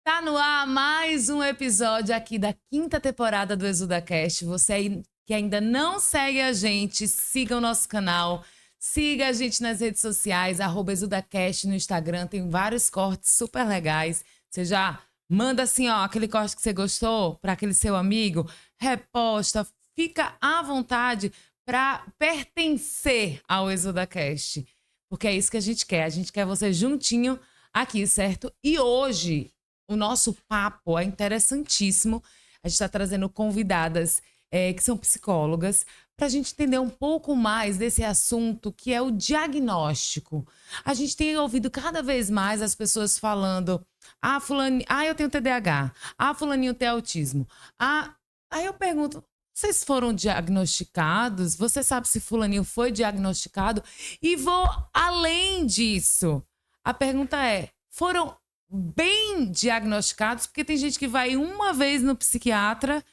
Tá no ar mais um episódio aqui da quinta temporada do ExudaCast. Você aí que ainda não segue a gente, siga o nosso canal, siga a gente nas redes sociais, @ExudaCast no Instagram, tem vários cortes super legais. Você já manda assim, ó, aquele corte que você gostou para aquele seu amigo, reposta, fica à vontade para pertencer ao ExudaCast, porque é isso que a gente quer você juntinho aqui, certo? E hoje o nosso papo é interessantíssimo. A gente está trazendo convidadas que são psicólogas para a gente entender um pouco mais desse assunto que é o diagnóstico. A gente tem ouvido cada vez mais as pessoas falando: eu tenho TDAH, fulaninho tem autismo. Aí eu pergunto: vocês foram diagnosticados? Você sabe se fulaninho foi diagnosticado? E vou além disso. A pergunta é: foram bem diagnosticados? Porque tem gente que vai uma vez no psiquiatra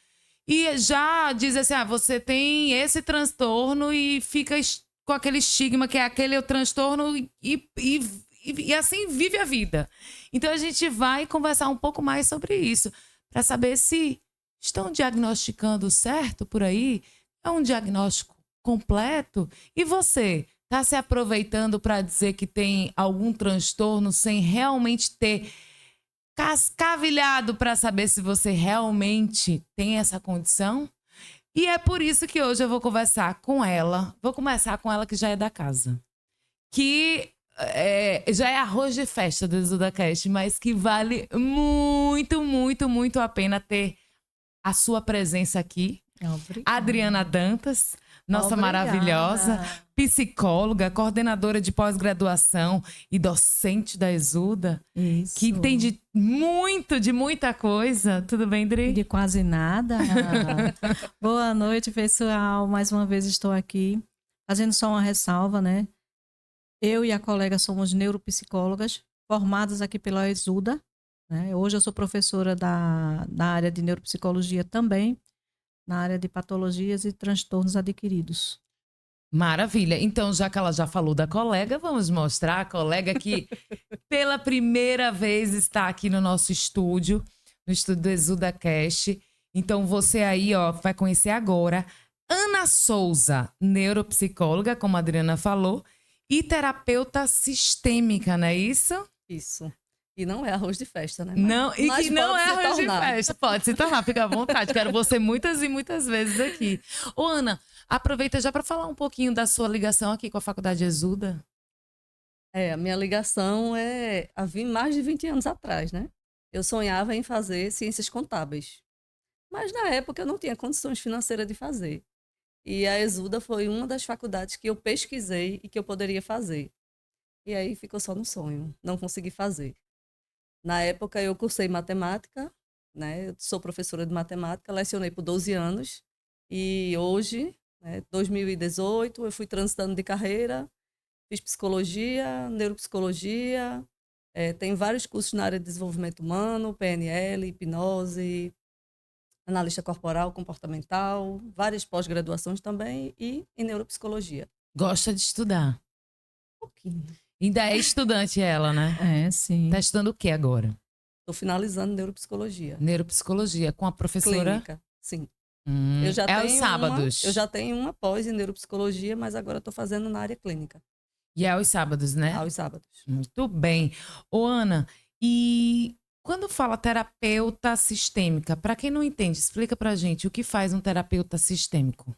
e já diz assim: você tem esse transtorno, e fica com aquele estigma que é aquele transtorno e assim vive a vida. Então a gente vai conversar um pouco mais sobre isso, para saber se estão diagnosticando certo por aí. É um diagnóstico completo? E você está se aproveitando para dizer que tem algum transtorno sem realmente ter cascavilhado para saber se você realmente tem essa condição? E é por isso que hoje eu vou conversar com ela. Vou começar com ela, que já é da casa, que já é arroz de festa do ExudaCast, mas que vale muito, muito, muito a pena ter a sua presença aqui. Obrigada. Adriana Dantas, nossa Obrigada. maravilhosa psicóloga, coordenadora de pós-graduação e docente da Exuda. Isso. Que tem de muita coisa. Tudo bem, Dri? De quase nada. Boa noite, pessoal. Mais uma vez estou aqui fazendo só uma ressalva, né? Eu e a colega somos neuropsicólogas, formadas aqui pela Exuda, né? Hoje eu sou professora da área de neuropsicologia também, na área de patologias e transtornos adquiridos. Maravilha. Então, já que ela já falou da colega, vamos mostrar a colega que pela primeira vez está aqui no nosso estúdio, no estúdio do ExudaCast. Então, você aí, ó, vai conhecer agora Ana Souza, neuropsicóloga, como a Adriana falou, e terapeuta sistêmica, não é isso? Isso. E não é arroz de festa, né? Não, e mas que não é pode se arroz de tornar. festa. Pode se tornar, fica à vontade. Quero você muitas e muitas vezes aqui. Ô, Ana, aproveita já para falar um pouquinho da sua ligação aqui com a Faculdade Exuda. A minha ligação é há mais de 20 anos atrás, né? Eu sonhava em fazer ciências contábeis. Mas na época eu não tinha condições financeiras de fazer. E a Exuda foi uma das faculdades que eu pesquisei e que eu poderia fazer. E aí ficou só no sonho, não consegui fazer. Na época eu cursei matemática, né? Eu sou professora de matemática, lecionei por 12 anos. E hoje, né, 2018, eu fui transitando de carreira, fiz psicologia, neuropsicologia, tem vários cursos na área de desenvolvimento humano, PNL, hipnose, analista corporal, comportamental, várias pós-graduações também e em neuropsicologia. Gosta de estudar. Um pouquinho. Ainda é estudante ela, né? É, sim. Tá estudando o que agora? Estou finalizando neuropsicologia. Neuropsicologia, com a professora? Clínica, sim. Eu já aos sábados. Eu já tenho uma pós em neuropsicologia, mas agora estou fazendo na área clínica. E é aos sábados, né? Aos sábados. Muito bem. Ô, Ana, e quando fala terapeuta sistêmica, para quem não entende, explica pra gente o que faz um terapeuta sistêmico.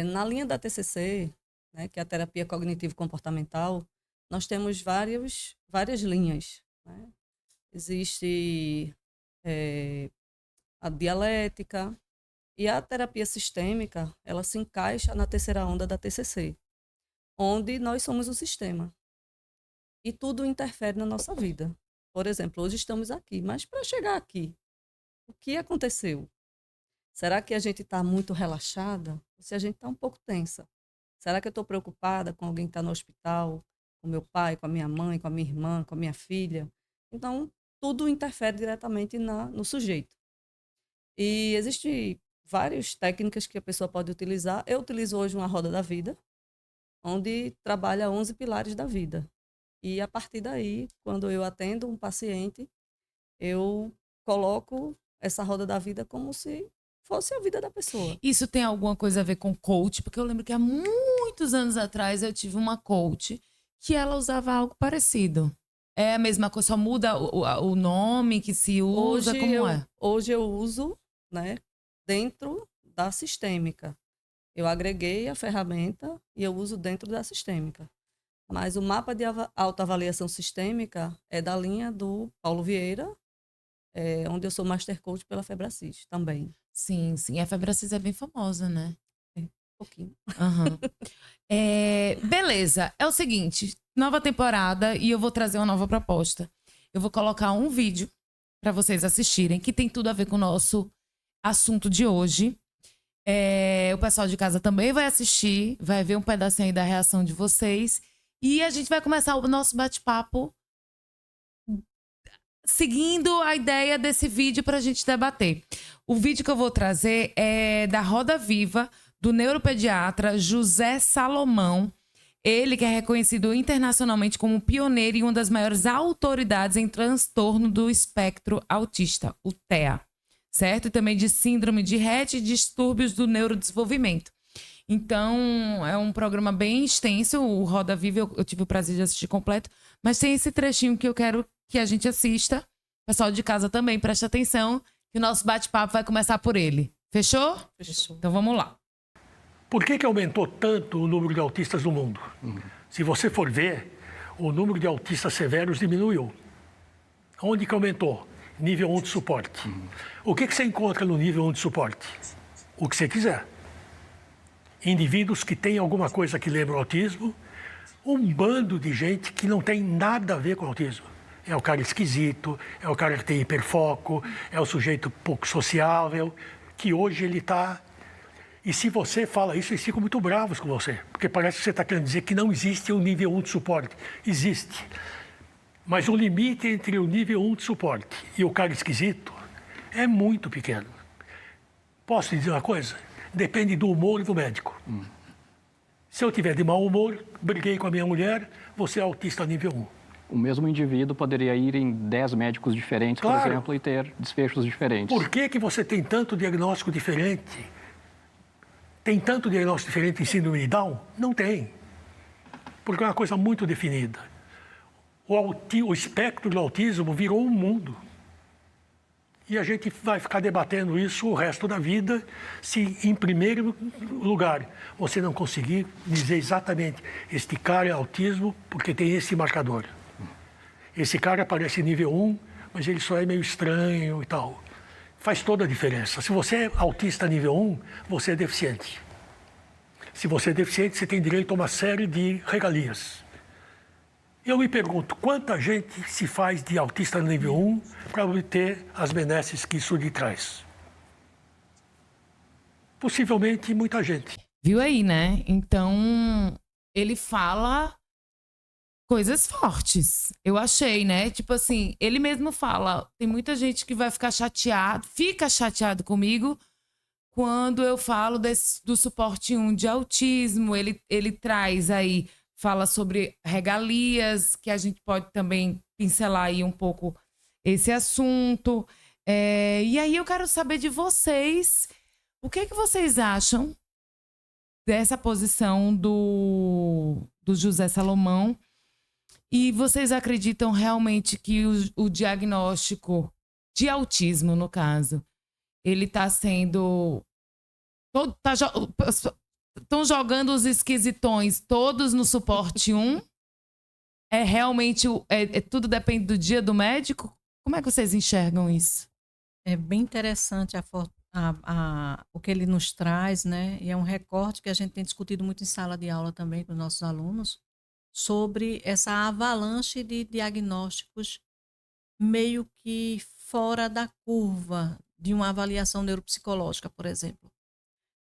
Na linha da TCC, né, que é a terapia cognitivo-comportamental, nós temos várias linhas, né? Existe a dialética, e a terapia sistêmica, ela se encaixa na terceira onda da TCC, onde nós somos o sistema. E tudo interfere na nossa vida. Por exemplo, hoje estamos aqui, mas para chegar aqui, o que aconteceu? Será que a gente está muito relaxada? Ou se a gente está um pouco tensa? Será que eu estou preocupada com alguém que está no hospital, com meu pai, com a minha mãe, com a minha irmã, com a minha filha? Então, tudo interfere diretamente no sujeito. E existem várias técnicas que a pessoa pode utilizar. Eu utilizo hoje uma roda da vida, onde trabalha 11 pilares da vida. E a partir daí, quando eu atendo um paciente, eu coloco essa roda da vida como se fosse a vida da pessoa. Isso tem alguma coisa a ver com coach? Porque eu lembro que há muitos anos atrás eu tive uma coach que ela usava algo parecido. É a mesma coisa, só muda o nome que se usa, Hoje eu uso, né, dentro da sistêmica. Eu agreguei a ferramenta e eu uso dentro da sistêmica. Mas o mapa de autoavaliação sistêmica é da linha do Paulo Vieira, onde eu sou Master Coach pela Febracis também. Sim, sim. A Febracis é bem famosa, né? Um pouquinho. Uhum. Beleza, é o seguinte, nova temporada e eu vou trazer uma nova proposta. Eu vou colocar um vídeo para vocês assistirem, que tem tudo a ver com o nosso assunto de hoje. O pessoal de casa também vai assistir, vai ver um pedacinho aí da reação de vocês. E a gente vai começar o nosso bate-papo seguindo a ideia desse vídeo para a gente debater. O vídeo que eu vou trazer é da Roda Viva, do neuropediatra José Salomão. Ele que é reconhecido internacionalmente como pioneiro e uma das maiores autoridades em transtorno do espectro autista, o TEA, certo? E também de síndrome de Rett e distúrbios do neurodesenvolvimento. Então, é um programa bem extenso, o Roda Viva, eu tive o prazer de assistir completo, mas tem esse trechinho que eu quero que a gente assista. O pessoal de casa também, preste atenção, que o nosso bate-papo vai começar por ele. Fechou? Fechou. Então, vamos lá. Por que aumentou tanto o número de autistas no mundo? Se você for ver, o número de autistas severos diminuiu. Onde que aumentou? Nível 1 de suporte. O que você encontra no nível 1 de suporte? O que você quiser. Indivíduos que têm alguma coisa que lembra o autismo, um bando de gente que não tem nada a ver com o autismo. É o cara esquisito, é o cara que tem hiperfoco, é o sujeito pouco sociável, que hoje ele está... E se você fala isso, eles ficam muito bravos com você, porque parece que você está querendo dizer que não existe um nível 1 de suporte. Existe. Mas o limite entre o nível 1 de suporte e o cara esquisito é muito pequeno. Posso te dizer uma coisa? Depende do humor do médico. Se eu tiver de mau humor, briguei com a minha mulher, você é autista nível 1. O mesmo indivíduo poderia ir em 10 médicos diferentes, Claro. por exemplo, e ter desfechos diferentes. Por que você tem tanto diagnóstico diferente? Tem tanto diagnóstico diferente em síndrome de Down? Não tem. Porque é uma coisa muito definida. O espectro do autismo virou um mundo. E a gente vai ficar debatendo isso o resto da vida, se em primeiro lugar você não conseguir dizer exatamente este cara é autismo porque tem esse marcador. Esse cara parece nível 1, mas ele só é meio estranho e tal. Faz toda a diferença. Se você é autista nível 1, você é deficiente. Se você é deficiente, você tem direito a uma série de regalias. Eu me pergunto, quanta gente se faz de autista nível 1 para obter as benesses que isso lhe traz? Possivelmente muita gente. Viu aí, né? Então, ele fala coisas fortes. Eu achei, né? Tipo assim, ele mesmo fala, tem muita gente que vai fica chateado comigo quando eu falo do suporte 1 de autismo. Ele traz aí, fala sobre regalias, que a gente pode também pincelar aí um pouco esse assunto. E aí eu quero saber de vocês, o que vocês acham dessa posição do José Salomão? E vocês acreditam realmente que o diagnóstico de autismo, no caso, ele está sendo... Estão jogando os esquisitões todos no suporte 1? É realmente... tudo depende do dia do médico? Como é que vocês enxergam isso? É bem interessante o que ele nos traz, né? E é um recorte que a gente tem discutido muito em sala de aula também com os nossos alunos, sobre essa avalanche de diagnósticos meio que fora da curva de uma avaliação neuropsicológica, por exemplo.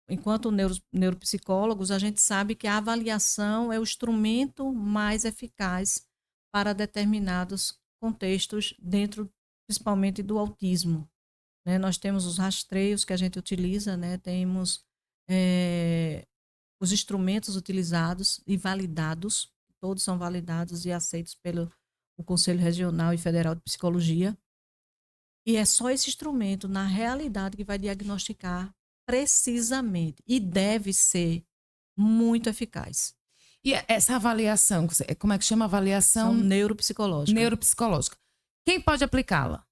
Enquanto neuropsicólogos, a gente sabe que a avaliação é o instrumento mais eficaz para determinados contextos dentro, principalmente, do autismo. Né? Nós temos os rastreios que a gente utiliza, né? Temos os instrumentos utilizados e validados, todos são validados e aceitos pelo Conselho Regional e Federal de Psicologia. E é só esse instrumento, na realidade, que vai diagnosticar precisamente. E deve ser muito eficaz. E essa avaliação, como é que chama? Avaliação São neuropsicológicas. neuropsicológica. Quem pode aplicá-la?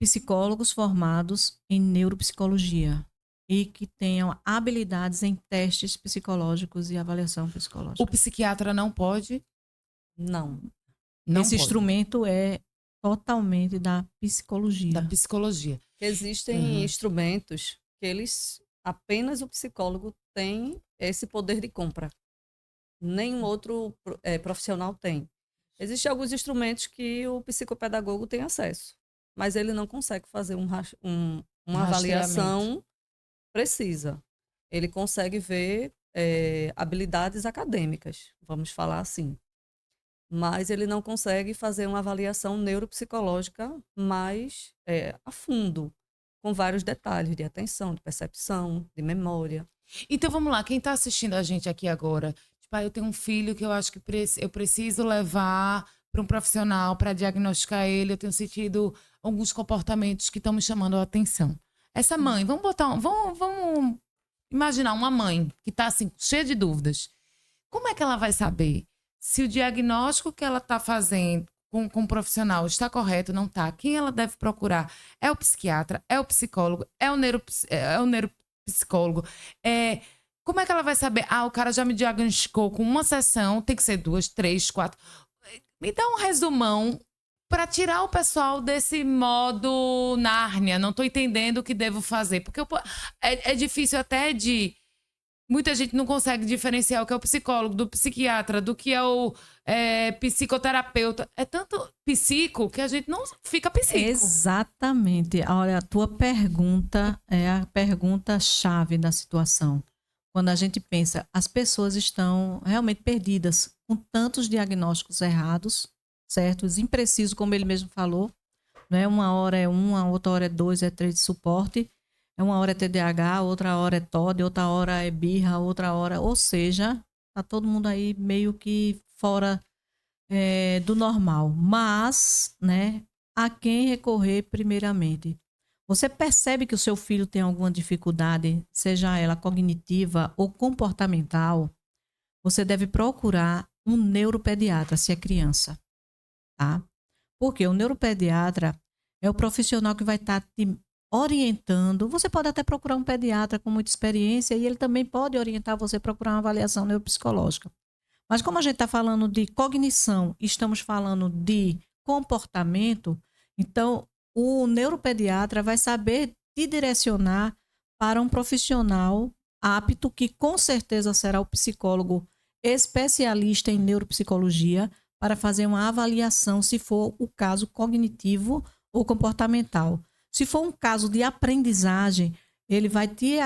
Psicólogos formados em neuropsicologia e que tenham habilidades em testes psicológicos e avaliação psicológica. O psiquiatra não pode? Não. Não Esse pode. instrumento é totalmente da psicologia. Da psicologia. Existem instrumentos que eles apenas o psicólogo tem esse poder de compra. Nenhum outro profissional tem. Existem alguns instrumentos que o psicopedagogo tem acesso, mas ele não consegue fazer uma avaliação precisa. Ele consegue ver habilidades acadêmicas, vamos falar assim. Mas ele não consegue fazer uma avaliação neuropsicológica mais a fundo, com vários detalhes de atenção, de percepção, de memória. Então vamos lá, quem está assistindo a gente aqui agora, tipo, eu tenho um filho que eu acho que eu preciso levar para um profissional para diagnosticar ele, eu tenho sentido alguns comportamentos que estão me chamando a atenção. Essa mãe, vamos imaginar uma mãe que está assim, cheia de dúvidas. Como é que ela vai saber se o diagnóstico que ela está fazendo com o profissional está correto, não está? Quem ela deve procurar? É o psiquiatra? É o psicólogo? É o neuropsicólogo? Como é que ela vai saber? O cara já me diagnosticou com uma sessão, tem que ser 2, 3, 4. Me dá um resumão para tirar o pessoal desse modo Nárnia. Não estou entendendo o que devo fazer. Porque é difícil até de... Muita gente não consegue diferenciar o que é o psicólogo, do psiquiatra, do que é o psicoterapeuta. É tanto psico que a gente não fica psico. Exatamente. Olha, a tua pergunta é a pergunta-chave da situação. Quando a gente pensa, as pessoas estão realmente perdidas, com tantos diagnósticos errados, certos, imprecisos, como ele mesmo falou. Né? Uma hora é 1, outra hora é 2, é 3 de suporte. Uma hora é TDAH, outra hora é TOD, outra hora é birra, outra hora... Ou seja, tá todo mundo aí meio que fora do normal. Mas, né, a quem recorrer primeiramente? Você percebe que o seu filho tem alguma dificuldade, seja ela cognitiva ou comportamental, você deve procurar um neuropediatra, se é criança, tá? Porque o neuropediatra é o profissional que vai estar te orientando. Você pode até procurar um pediatra com muita experiência e ele também pode orientar você a procurar uma avaliação neuropsicológica. Mas como a gente está falando de cognição, estamos falando de comportamento, então o neuropediatra vai saber te direcionar para um profissional apto, que com certeza será o psicólogo especialista em neuropsicologia, para fazer uma avaliação, se for o caso cognitivo ou comportamental. Se for um caso de aprendizagem, ele vai te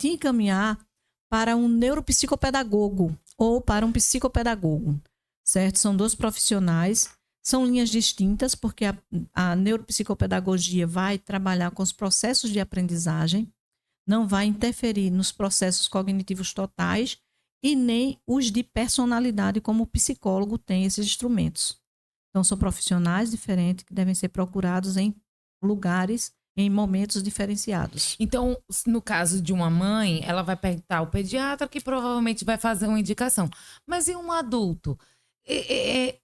encaminhar para um neuropsicopedagogo ou para um psicopedagogo, certo? São 2 profissionais, são linhas distintas, porque a neuropsicopedagogia vai trabalhar com os processos de aprendizagem, não vai interferir nos processos cognitivos totais e nem os de personalidade, como o psicólogo tem esses instrumentos. Então, são profissionais diferentes que devem ser procurados em lugares, em momentos diferenciados. Então, no caso de uma mãe, ela vai perguntar ao pediatra, que provavelmente vai fazer uma indicação. Mas e um adulto?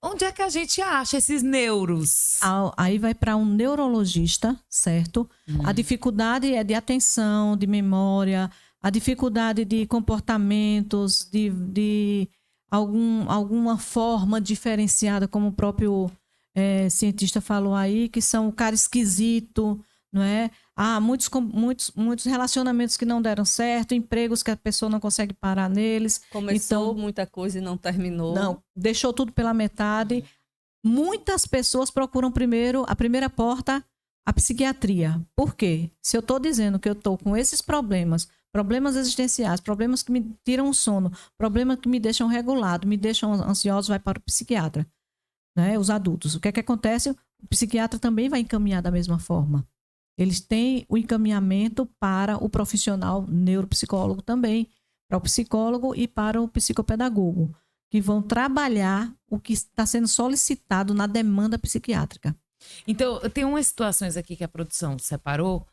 Onde é que a gente acha esses neuros? Aí vai para um neurologista, certo? A dificuldade é de atenção, de memória, a dificuldade de comportamentos, de alguma forma diferenciada, como o próprio cientista falou aí, que são o cara esquisito, não é? Há muitos relacionamentos que não deram certo, empregos que a pessoa não consegue parar neles. Começou muita coisa e não terminou. Não, deixou tudo pela metade. Muitas pessoas procuram primeiro, a primeira porta, a psiquiatria. Por quê? Se eu estou dizendo que eu estou com esses problemas existenciais, problemas que me tiram o sono, problemas que me deixam regulado, me deixam ansioso, vai para o psiquiatra. Né? Os adultos. O que é que acontece? O psiquiatra também vai encaminhar da mesma forma. Eles têm o encaminhamento para o profissional neuropsicólogo também, para o psicólogo e para o psicopedagogo, que vão trabalhar o que está sendo solicitado na demanda psiquiátrica. Então, tem umas situações aqui que a produção separou.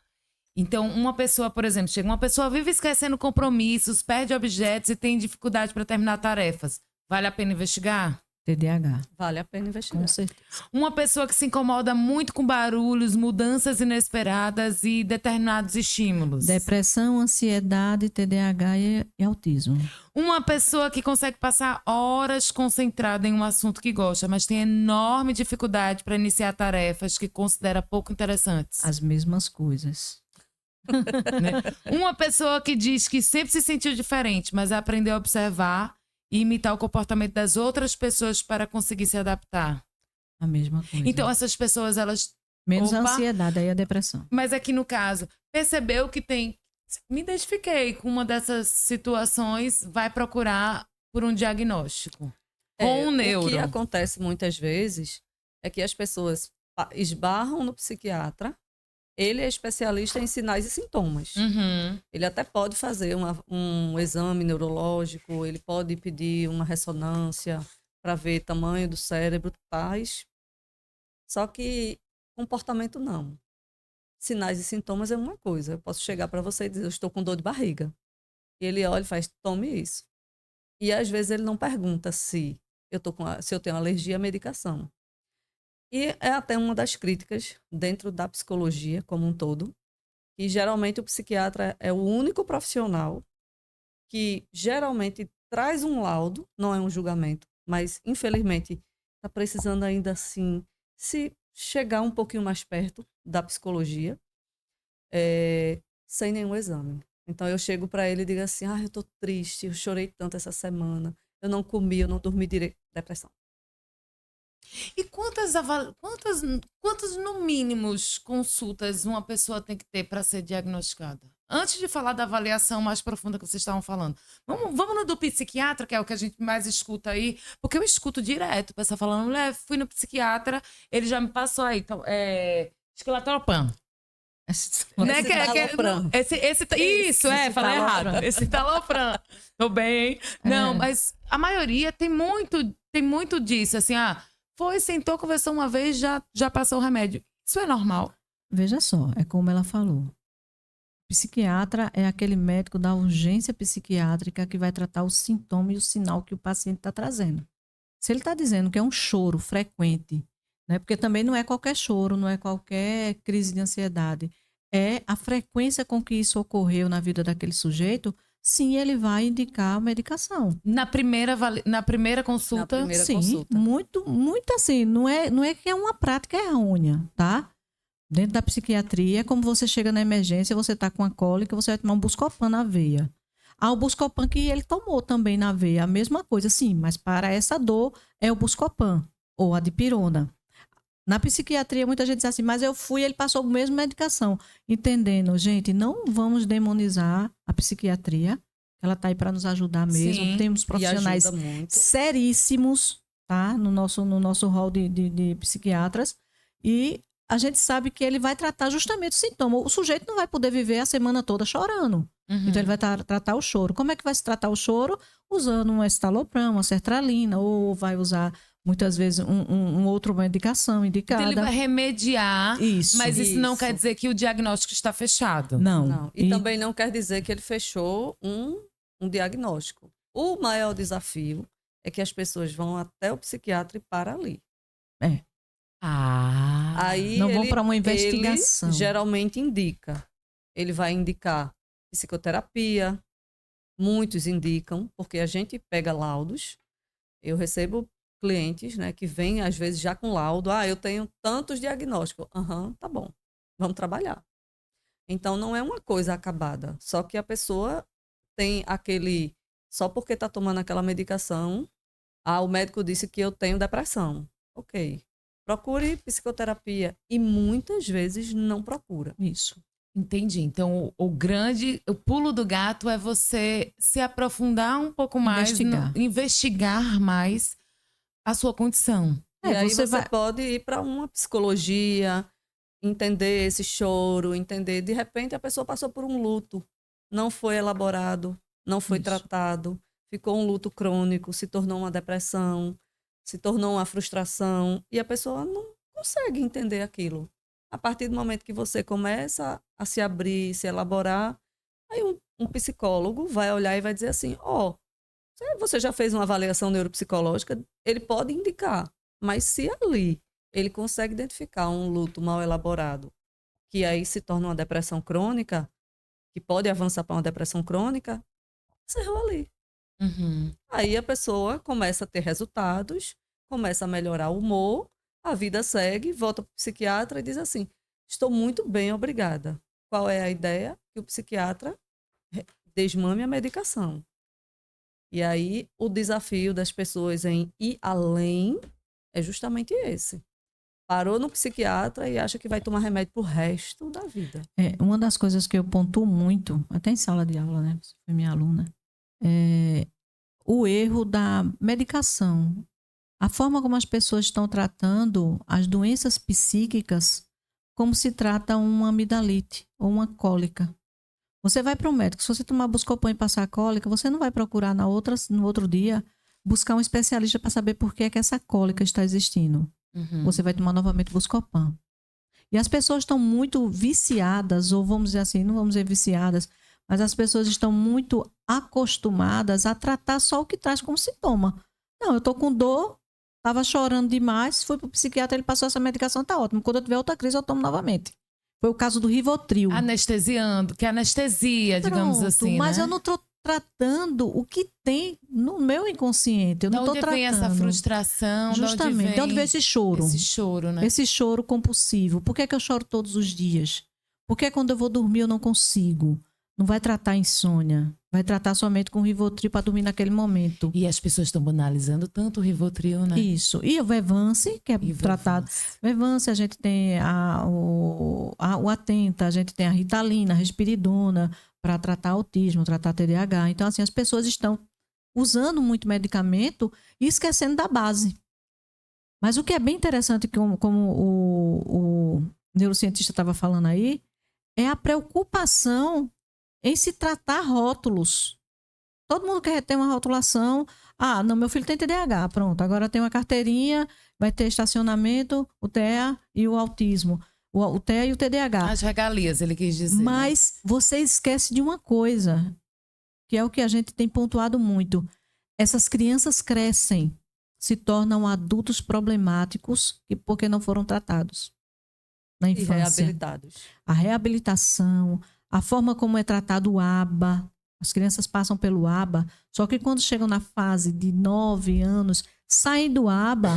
Então, uma pessoa, por exemplo, chega uma pessoa vive esquecendo compromissos, perde objetos e tem dificuldade para terminar tarefas. Vale a pena investigar? TDAH, Vale a pena investigar. com certeza. Uma pessoa que se incomoda muito com barulhos, mudanças inesperadas e determinados estímulos. Depressão, ansiedade, TDAH e autismo. Uma pessoa que consegue passar horas concentrada em um assunto que gosta, mas tem enorme dificuldade para iniciar tarefas que considera pouco interessantes. As mesmas coisas. Uma pessoa que diz que sempre se sentiu diferente, mas aprendeu a observar e imitar o comportamento das outras pessoas para conseguir se adaptar. A mesma coisa. Então, essas pessoas, elas... Menos a Opa. ansiedade, aí a depressão. Mas aqui no caso, percebeu que tem... Me identifiquei com uma dessas situações, vai procurar por um diagnóstico. Com um neuro. O que acontece muitas vezes é que as pessoas esbarram no psiquiatra. Ele é especialista em sinais e sintomas. Uhum. Ele até pode fazer um exame neurológico, ele pode pedir uma ressonância para ver tamanho do cérebro, tais. Só que comportamento não. Sinais e sintomas é uma coisa. Eu posso chegar para você e dizer, eu estou com dor de barriga. E ele olha e faz, tome isso. E às vezes ele não pergunta se eu tenho alergia à medicação. E é até uma das críticas dentro da psicologia como um todo, que geralmente o psiquiatra é o único profissional que geralmente traz um laudo, não é um julgamento, mas infelizmente está precisando ainda assim se chegar um pouquinho mais perto da psicologia, sem nenhum exame. Então eu chego para ele e digo assim, eu estou triste, eu chorei tanto essa semana, eu não comi, eu não dormi direito, depressão. E quantas, no mínimo, consultas uma pessoa tem que ter para ser diagnosticada? Antes de falar da avaliação mais profunda que vocês estavam falando, vamos no do psiquiatra, que é o que a gente mais escuta aí, porque eu escuto direto, o pessoal falando, fui no psiquiatra, ele já me passou aí, escitalopram. Né? Isso, falei errado. Esse talopram. Tô bem, hein? Não, mas a maioria tem muito disso, assim, foi, sentou, conversou uma vez, já passou o remédio. Isso é normal? Veja só, é como ela falou. Psiquiatra é aquele médico da urgência psiquiátrica que vai tratar o sintoma e o sinal que o paciente está trazendo. Se ele está dizendo que é um choro frequente, né, porque também não é qualquer choro, não é qualquer crise de ansiedade, é a frequência com que isso ocorreu na vida daquele sujeito, sim, ele vai indicar a medicação. Na primeira consulta? Sim, muito assim, não é que é uma prática errônea, tá? Dentro da psiquiatria, como você chega na emergência, você está com a cólica, você vai tomar um Buscopan na veia. O Buscopan que ele tomou também na veia, a mesma coisa, sim, mas para essa dor é o Buscopan ou a dipirona. Na psiquiatria, muita gente diz assim, mas eu fui, ele passou a mesma medicação. Entendendo, gente, não vamos demonizar a psiquiatria, ela está aí para nos ajudar mesmo. Sim, temos profissionais seríssimos, tá? No nosso hall de psiquiatras. E a gente sabe que ele vai tratar justamente o sintoma. O sujeito não vai poder viver a semana toda chorando. Uhum. Então, ele vai tratar o choro. Como é que vai se tratar o choro? Usando um escitalopram, uma sertralina, ou vai usar, muitas vezes, uma outra medicação indicada. Então, ele vai remediar, isso, mas isso não quer dizer que o diagnóstico está fechado. Não. E também não quer dizer que ele fechou um diagnóstico. O maior desafio é que as pessoas vão até o psiquiatra e para ali. Aí não vão para uma investigação. Ele geralmente indica. Ele vai indicar psicoterapia. Muitos indicam, porque a gente pega laudos. Eu recebo clientes, né, que vêm às vezes já com laudo. Eu tenho tantos diagnósticos. Tá bom. Vamos trabalhar. Então não é uma coisa acabada. Só que a pessoa tem aquele... Só porque está tomando aquela medicação, o médico disse que eu tenho depressão. Ok. Procure psicoterapia. E muitas vezes não procura. Isso. Entendi. Então, o pulo do gato é você se aprofundar um pouco mais, investigar mais a sua condição. E aí você pode ir para uma psicologia, entender esse choro, entender. De repente, a pessoa passou por um luto, não foi elaborado, não foi tratado, ficou um luto crônico, se tornou uma depressão, se tornou uma frustração, e a pessoa não consegue entender aquilo. A partir do momento que você começa a se abrir, se elaborar, aí um psicólogo vai olhar e vai dizer assim, você já fez uma avaliação neuropsicológica, ele pode indicar, mas se ali ele consegue identificar um luto mal elaborado, que aí se torna uma depressão crônica, que pode avançar para uma depressão crônica, encerrou ali. Uhum. Aí a pessoa começa a ter resultados, começa a melhorar o humor, a vida segue, volta para o psiquiatra e diz assim, estou muito bem, obrigada. Qual é a ideia? Que o psiquiatra desmame a medicação. E aí o desafio das pessoas em ir além é justamente esse. Parou no psiquiatra e acha que vai tomar remédio pro resto da vida. Uma das coisas que eu pontuo muito, até em sala de aula, né? Você foi minha aluna, é o erro da medicação. A forma como as pessoas estão tratando as doenças psíquicas como se trata uma amidalite ou uma cólica. Você vai para o médico, se você tomar Buscopan e passar a cólica, você não vai procurar no outro dia buscar um especialista para saber por que é que essa cólica está existindo. Uhum. Você vai tomar novamente Buscopan. E as pessoas estão muito viciadas, ou vamos dizer assim, não vamos dizer viciadas, mas as pessoas estão muito acostumadas a tratar só o que traz como sintoma. Não, eu estou com dor, estava chorando demais, fui para o psiquiatra, ele passou essa medicação, tá ótimo. Quando eu tiver outra crise, eu tomo novamente. Foi o caso do Rivotril. Anestesiando, que é anestesia, digamos Pronto, assim, mas né? eu não estou tratando o que tem no meu inconsciente. Eu De não estou onde tratando. vem essa frustração? Justamente. De onde vem esse choro? Esse choro, né? Esse choro compulsivo. Por que é que eu choro todos os dias? Por que quando eu vou dormir eu não consigo? Não vai tratar insônia. Vai tratar somente com Rivotril para dormir naquele momento. E as pessoas estão banalizando tanto o Rivotril, né? Isso. E o Vevance, que é E tratado. Vevance, a gente tem o Atenta, a gente tem a Ritalina, a Risperidona, para tratar autismo, tratar TDAH. Então, assim, as pessoas estão usando muito medicamento e esquecendo da base. Mas o que é bem interessante, como o neurocientista estava falando aí, é a preocupação em se tratar rótulos. Todo mundo quer ter uma rotulação. Ah, não, meu filho tem TDAH, pronto. Agora tem uma carteirinha, vai ter estacionamento, o TEA e o autismo. O TEA e o TDAH. As regalias, ele quis dizer. Mas você esquece de uma coisa, que é o que a gente tem pontuado muito. Essas crianças crescem, se tornam adultos problemáticos porque não foram tratados na E infância. reabilitados. A reabilitação, a forma como é tratado o ABA. As crianças passam pelo ABA, só que quando chegam na fase de 9 anos, saem do ABA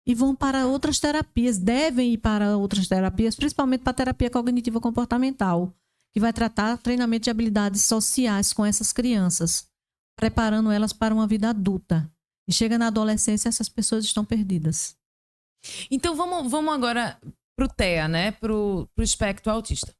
e vão para outras terapias, devem ir para outras terapias, principalmente para a terapia cognitiva comportamental, que vai tratar treinamento de habilidades sociais com essas crianças, preparando elas para uma vida adulta. E chega na adolescência, essas pessoas estão perdidas. Então vamos agora pro TEA, né? Pro espectro autista.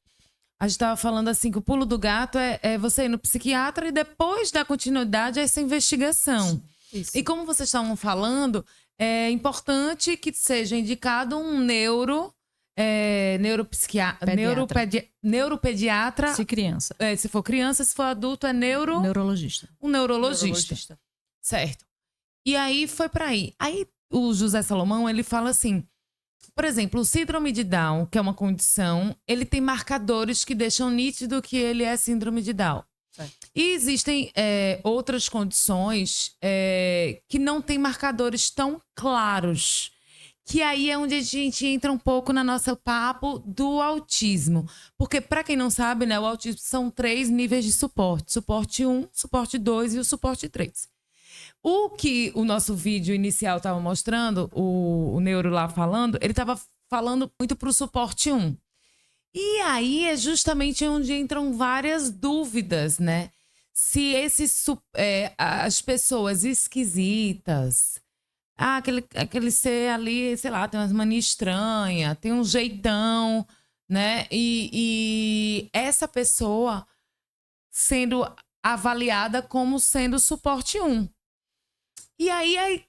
A gente estava falando assim que o pulo do gato é você ir no psiquiatra e depois dar continuidade a essa investigação. Isso. E como vocês estavam falando, é importante que seja indicado um neuropediatra. Se criança. Se for criança, se for adulto, é Neurologista. um neurologista. Certo. E aí foi para aí. Aí o José Salomão, ele fala assim, por exemplo, o síndrome de Down, que é uma condição, ele tem marcadores que deixam nítido que ele é síndrome de Down. Certo. E existem outras condições que não têm marcadores tão claros. Que aí é onde a gente entra um pouco no nosso papo do autismo. Porque, para quem não sabe, né, o autismo são 3 níveis de suporte. Suporte 1, suporte 2 e o suporte 3. O que o nosso vídeo inicial estava mostrando, o neuro lá falando, ele estava falando muito para o suporte 1. E aí é justamente onde entram várias dúvidas, né? Se as pessoas esquisitas, aquele ser ali, sei lá, tem umas manias estranhas, tem um jeitão, né? E essa pessoa sendo avaliada como sendo suporte 1. E aí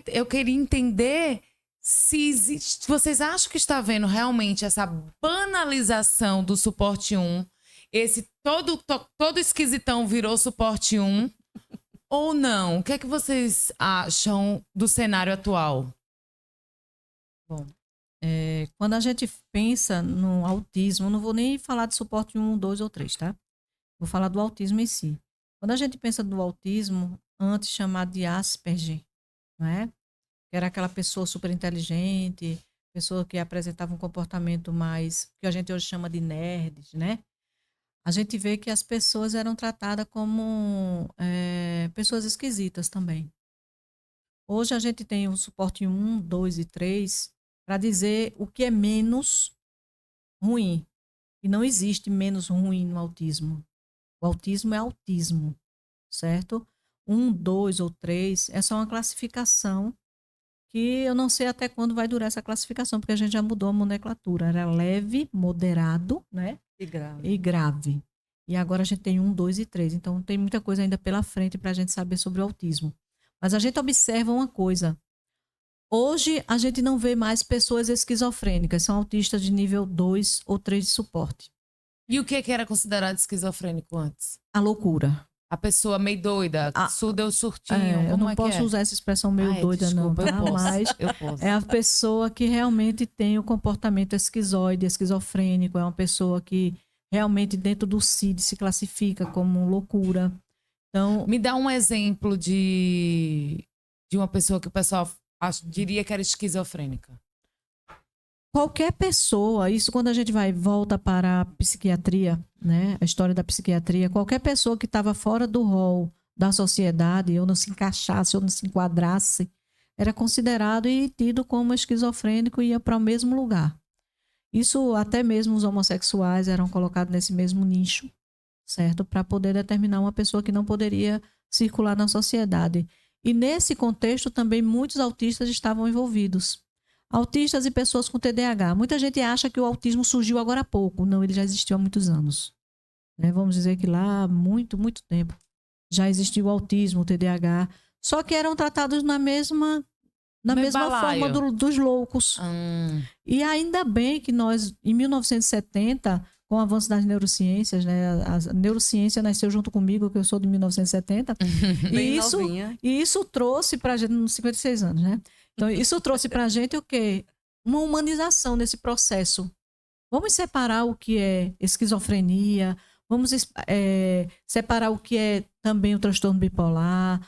eu queria entender se existe, vocês acham que está havendo realmente essa banalização do suporte 1, esse todo esquisitão virou suporte 1, ou não? O que é que vocês acham do cenário atual? Bom, Quando a gente pensa no autismo, não vou nem falar de suporte 1, 2 ou 3, tá? Vou falar do autismo em si. Quando a gente pensa do autismo, antes chamado de Asperger, não é? Que era aquela pessoa super inteligente, pessoa que apresentava um comportamento mais, que a gente hoje chama de nerds, né? A gente vê que as pessoas eram tratadas como pessoas esquisitas também. Hoje a gente tem o suporte 1, 2 e 3 para dizer o que é menos ruim. E não existe menos ruim no autismo. O autismo é autismo, certo? 1, 2 ou 3 é só uma classificação que eu não sei até quando vai durar essa classificação, porque a gente já mudou a nomenclatura. Era leve, moderado, né? E grave. E grave. E agora a gente tem 1, 2 e 3. Então tem muita coisa ainda pela frente para a gente saber sobre o autismo. Mas a gente observa uma coisa. Hoje a gente não vê mais pessoas esquizofrênicas, são autistas de nível 2 ou 3 de suporte. E o que era considerado esquizofrênico antes? A loucura. A pessoa meio doida, deu surtinho, eu como não é posso que é? usar essa expressão meio doida, desculpa, não, tá? eu posso, Mas eu posso. é a pessoa que realmente tem o comportamento esquizoide, esquizofrênico, é uma pessoa que realmente dentro do CID se classifica como loucura. Então, Me dá um exemplo de uma pessoa que o pessoal diria que era esquizofrênica. qualquer pessoa, isso quando a gente volta para a psiquiatria, né? A história da psiquiatria, qualquer pessoa que estava fora do rol da sociedade, ou não se encaixasse, ou não se enquadrasse, era considerado e tido como esquizofrênico e ia para o mesmo lugar. Isso até mesmo os homossexuais eram colocados nesse mesmo nicho, certo? Para poder determinar uma pessoa que não poderia circular na sociedade. E nesse contexto também muitos autistas estavam envolvidos. Autistas e pessoas com TDAH. Muita gente acha que o autismo surgiu agora há pouco. Não, ele já existiu há muitos anos. Vamos dizer que lá há muito, muito tempo já existiu o autismo, o TDAH. Só que eram tratados na mesma forma dos loucos. E ainda bem que nós, em 1970, com o avanço das neurociências, né? A neurociência nasceu junto comigo, que eu sou de 1970. e isso trouxe para a gente, uns 56 anos, né? Então, isso trouxe para a gente o quê? Uma humanização desse processo. Vamos separar o que é esquizofrenia, vamos separar o que é também o transtorno bipolar,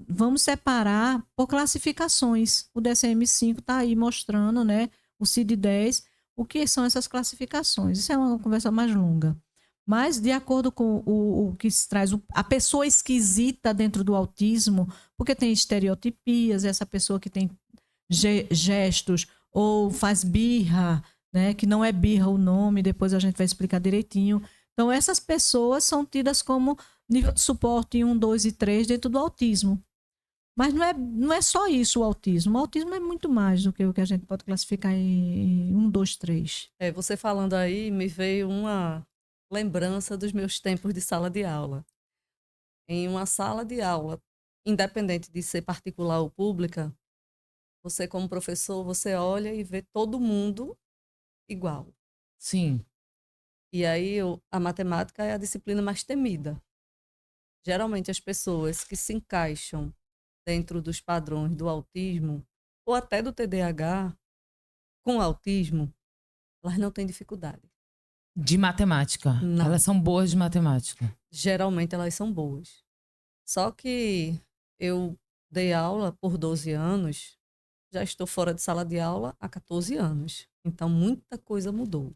vamos separar por classificações. O DSM-5 está aí mostrando, né? O CID-10, o que são essas classificações. Isso é uma conversa mais longa. Mas, de acordo com o que se traz, a pessoa esquisita dentro do autismo, porque tem estereotipias, essa pessoa que tem gestos ou faz birra, né, que não é birra o nome, depois a gente vai explicar direitinho. Então, essas pessoas são tidas como nível de suporte 1, 2 e 3 dentro do autismo. Mas não é só isso o autismo. O autismo é muito mais do que o que a gente pode classificar em 1, 2, 3. Você falando aí, me veio uma lembrança dos meus tempos de sala de aula. Em uma sala de aula, independente de ser particular ou pública, você como professor, você olha e vê todo mundo igual. Sim. E aí a matemática é a disciplina mais temida. Geralmente as pessoas que se encaixam dentro dos padrões do autismo ou até do TDAH com autismo, elas não têm dificuldade. De matemática. Não. Elas são boas de matemática. Geralmente elas são boas. Só que eu dei aula por 12 anos, já estou fora de sala de aula há 14 anos. Então muita coisa mudou.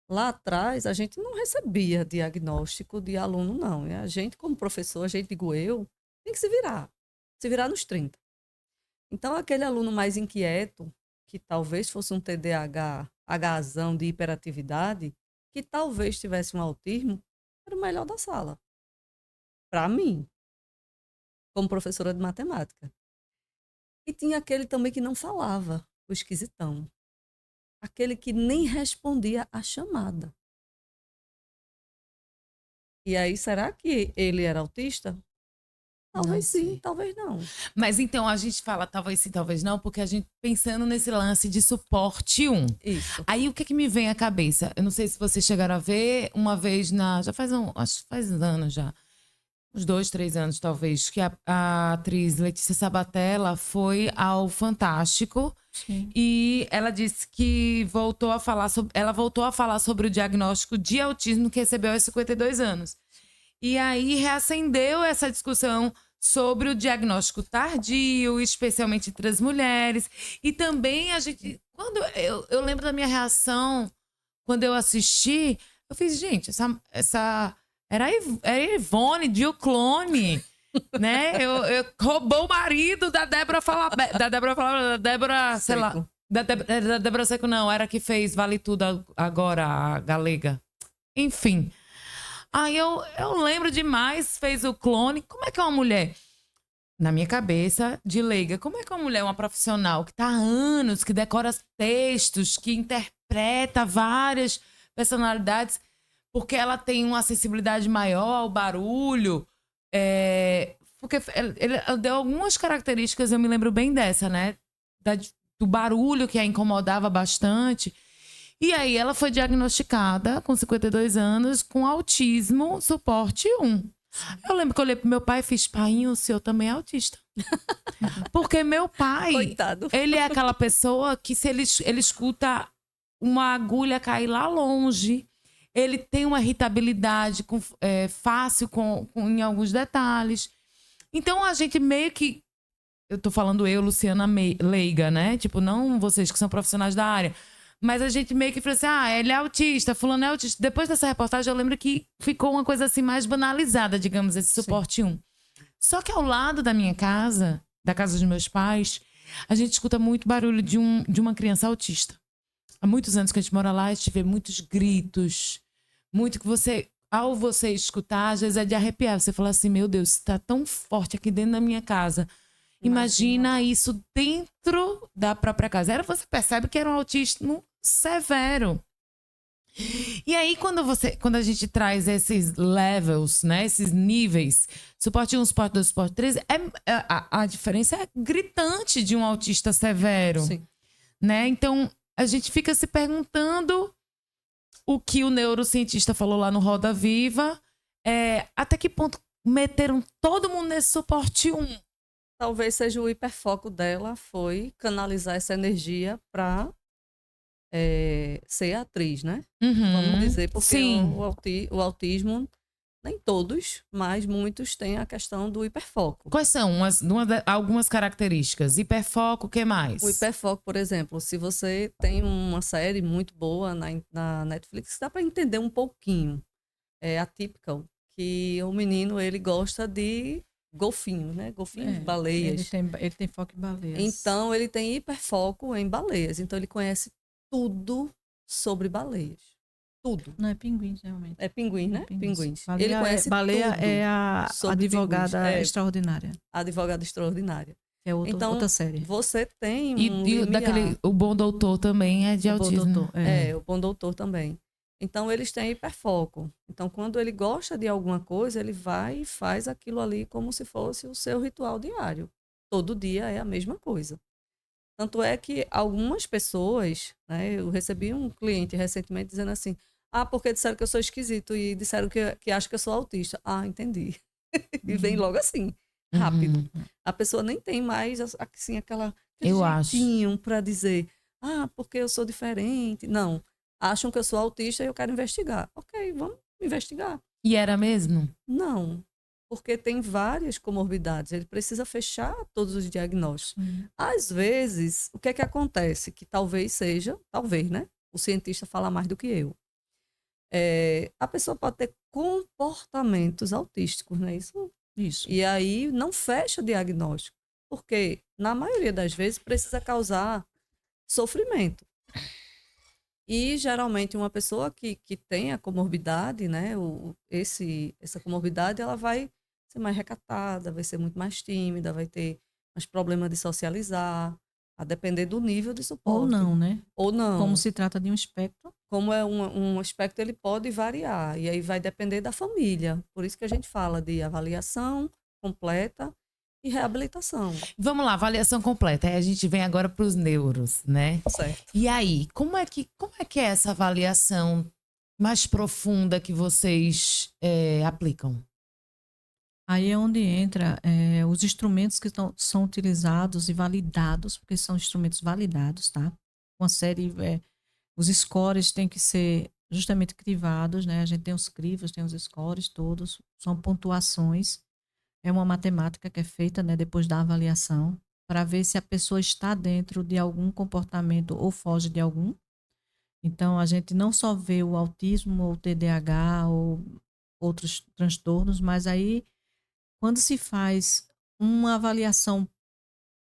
Lá atrás, a gente não recebia diagnóstico de aluno, não. A gente, como professor, a gente, digo eu, tem que se virar nos 30. Então, aquele aluno mais inquieto, que talvez fosse um TDAH, Hzão de hiperatividade, que talvez tivesse um autismo, era o melhor da sala. Para mim, como professora de matemática. E tinha aquele também que não falava, o esquisitão. Aquele que nem respondia a chamada. E aí, será que ele era autista? Talvez sim, talvez não. Mas então a gente fala talvez sim, talvez não, porque a gente pensando nesse lance de suporte 1. Isso. Aí o que me vem à cabeça? Eu não sei se vocês chegaram a ver uma vez acho que faz anos já. Uns 2, 3 anos talvez, que a atriz Letícia Sabatella foi ao Fantástico Sim. E ela disse que ela voltou a falar sobre o diagnóstico de autismo que recebeu aos 52 anos. E aí reacendeu essa discussão sobre o diagnóstico tardio, especialmente entre as mulheres. E também a gente... Quando eu lembro da minha reação quando eu assisti, eu fiz, gente, essa era a Ivone de O Clone, né? Eu roubou o marido da Débora sei lá. Seco. Da Débora Seco, não, era a que fez Vale Tudo agora, a galega. Enfim. Aí eu lembro demais, fez O Clone. Como é que é uma mulher, na minha cabeça, de leiga, como é que uma mulher, uma profissional que tá há anos, que decora textos, que interpreta várias personalidades, porque ela tem uma acessibilidade maior ao barulho, porque ela deu algumas características, eu me lembro bem dessa, né? Do barulho que a incomodava bastante. E aí ela foi diagnosticada com 52 anos com autismo suporte 1. Eu lembro que eu olhei pro meu pai e fiz, pai, o senhor também é autista. Porque meu pai, Coitado. ele é aquela pessoa que se ele escuta uma agulha cair lá longe, ele tem uma irritabilidade fácil em alguns detalhes. Então a gente meio que, eu tô falando Luciana leiga, né? Tipo, não vocês que são profissionais da área. Mas a gente meio que falou assim, ele é autista, fulano é autista. Depois dessa reportagem, eu lembro que ficou uma coisa assim mais banalizada, digamos, esse suporte 1. Só que ao lado da minha casa, da casa dos meus pais, a gente escuta muito barulho de uma criança autista. Há muitos anos que a gente mora lá, a gente vê muitos gritos, muito que ao você escutar, às vezes é de arrepiar. Você fala assim, meu Deus, está tão forte aqui dentro da minha casa. Imagina isso dentro da própria casa. Você percebe que era um autismo severo. E aí, quando a gente traz esses levels, né, esses níveis, suporte 1, suporte 2, suporte 3, a diferença é gritante de um autista severo. Sim. Né? Então, a gente fica se perguntando o que o neurocientista falou lá no Roda Viva, até que ponto meteram todo mundo nesse suporte 1. Talvez seja o hiperfoco dela foi canalizar essa energia para ser atriz, né? Vamos dizer, porque Sim. o autismo, nem todos, mas muitos têm a questão do hiperfoco. Quais são algumas características? Hiperfoco, o que mais? O hiperfoco, por exemplo, se você tem uma série muito boa na Netflix, dá para entender um pouquinho. É Atypical, que o menino, ele gosta de golfinhos, né? Golfinhos, baleias. Ele tem foco em baleias. Então, ele tem hiperfoco em baleias. Então, ele conhece tudo sobre baleias. Tudo. Não é pinguins, realmente. É pinguim, né? Pinguins. Baleia, Ele conhece baleia tudo é a sobre advogada pinguins. extraordinária. A advogada extraordinária. Que é Então, outra série. você tem E limiar. o Bom Doutor também é de O Bom autismo. Doutor, O Bom Doutor também. Então, eles têm hiperfoco. Então, quando ele gosta de alguma coisa, ele vai e faz aquilo ali como se fosse o seu ritual diário. Todo dia é a mesma coisa. Tanto é que algumas pessoas, né, eu recebi um cliente recentemente dizendo assim, porque disseram que eu sou esquisito e disseram que acham que eu sou autista. Entendi. E vem logo assim, rápido. A pessoa nem tem mais assim, aquele jeitinho para dizer, porque eu sou diferente. Não. Acham que eu sou autista e eu quero investigar. Ok, vamos investigar. E era mesmo? Não, porque tem várias comorbidades. Ele precisa fechar todos os diagnósticos. Às vezes, o que é que acontece? Que talvez, né? O cientista fala mais do que eu. A pessoa pode ter comportamentos autísticos, não é isso? Isso. E aí não fecha o diagnóstico. Porque, na maioria das vezes, precisa causar sofrimento. E, geralmente, uma pessoa que tem a comorbidade, né, essa comorbidade, ela vai ser mais recatada, vai ser muito mais tímida, vai ter mais problema de socializar, a depender do nível de suporte. Ou não, né? Ou não. Como se trata de um espectro. Como é um espectro, ele pode variar. E aí vai depender da família. Por isso que a gente fala de avaliação completa e reabilitação. Vamos lá, avaliação completa. Aí a gente vem agora para os neuros, né? Certo. E aí, como é que é essa avaliação mais profunda que vocês aplicam? Aí é onde entra os instrumentos que são utilizados e validados, porque são instrumentos validados, tá? Uma série, os scores têm que ser justamente crivados, né? A gente tem os crivos, tem os scores todos, são pontuações. É uma matemática que é feita, né, depois da avaliação, para ver se a pessoa está dentro de algum comportamento ou foge de algum. Então, a gente não só vê o autismo ou o TDAH ou outros transtornos, mas aí, quando se faz uma avaliação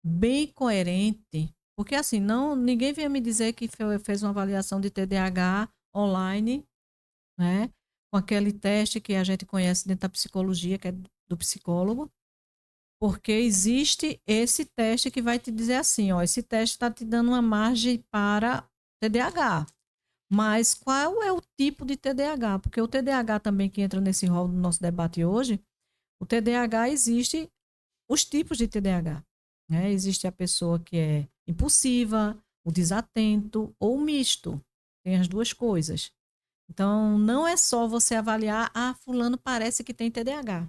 bem coerente, porque assim, ninguém venha me dizer que fez uma avaliação de TDAH online, né? Com aquele teste que a gente conhece dentro da psicologia, que é do psicólogo, porque existe esse teste que vai te dizer assim, ó, esse teste está te dando uma margem para TDAH. Mas qual é o tipo de TDAH? Porque o TDAH também que entra nesse rol do nosso debate hoje, o TDAH existe os tipos de TDAH, né? Existe a pessoa que é impulsiva, o desatento ou o misto. Tem as duas coisas. Então, não é só você avaliar, fulano parece que tem TDAH.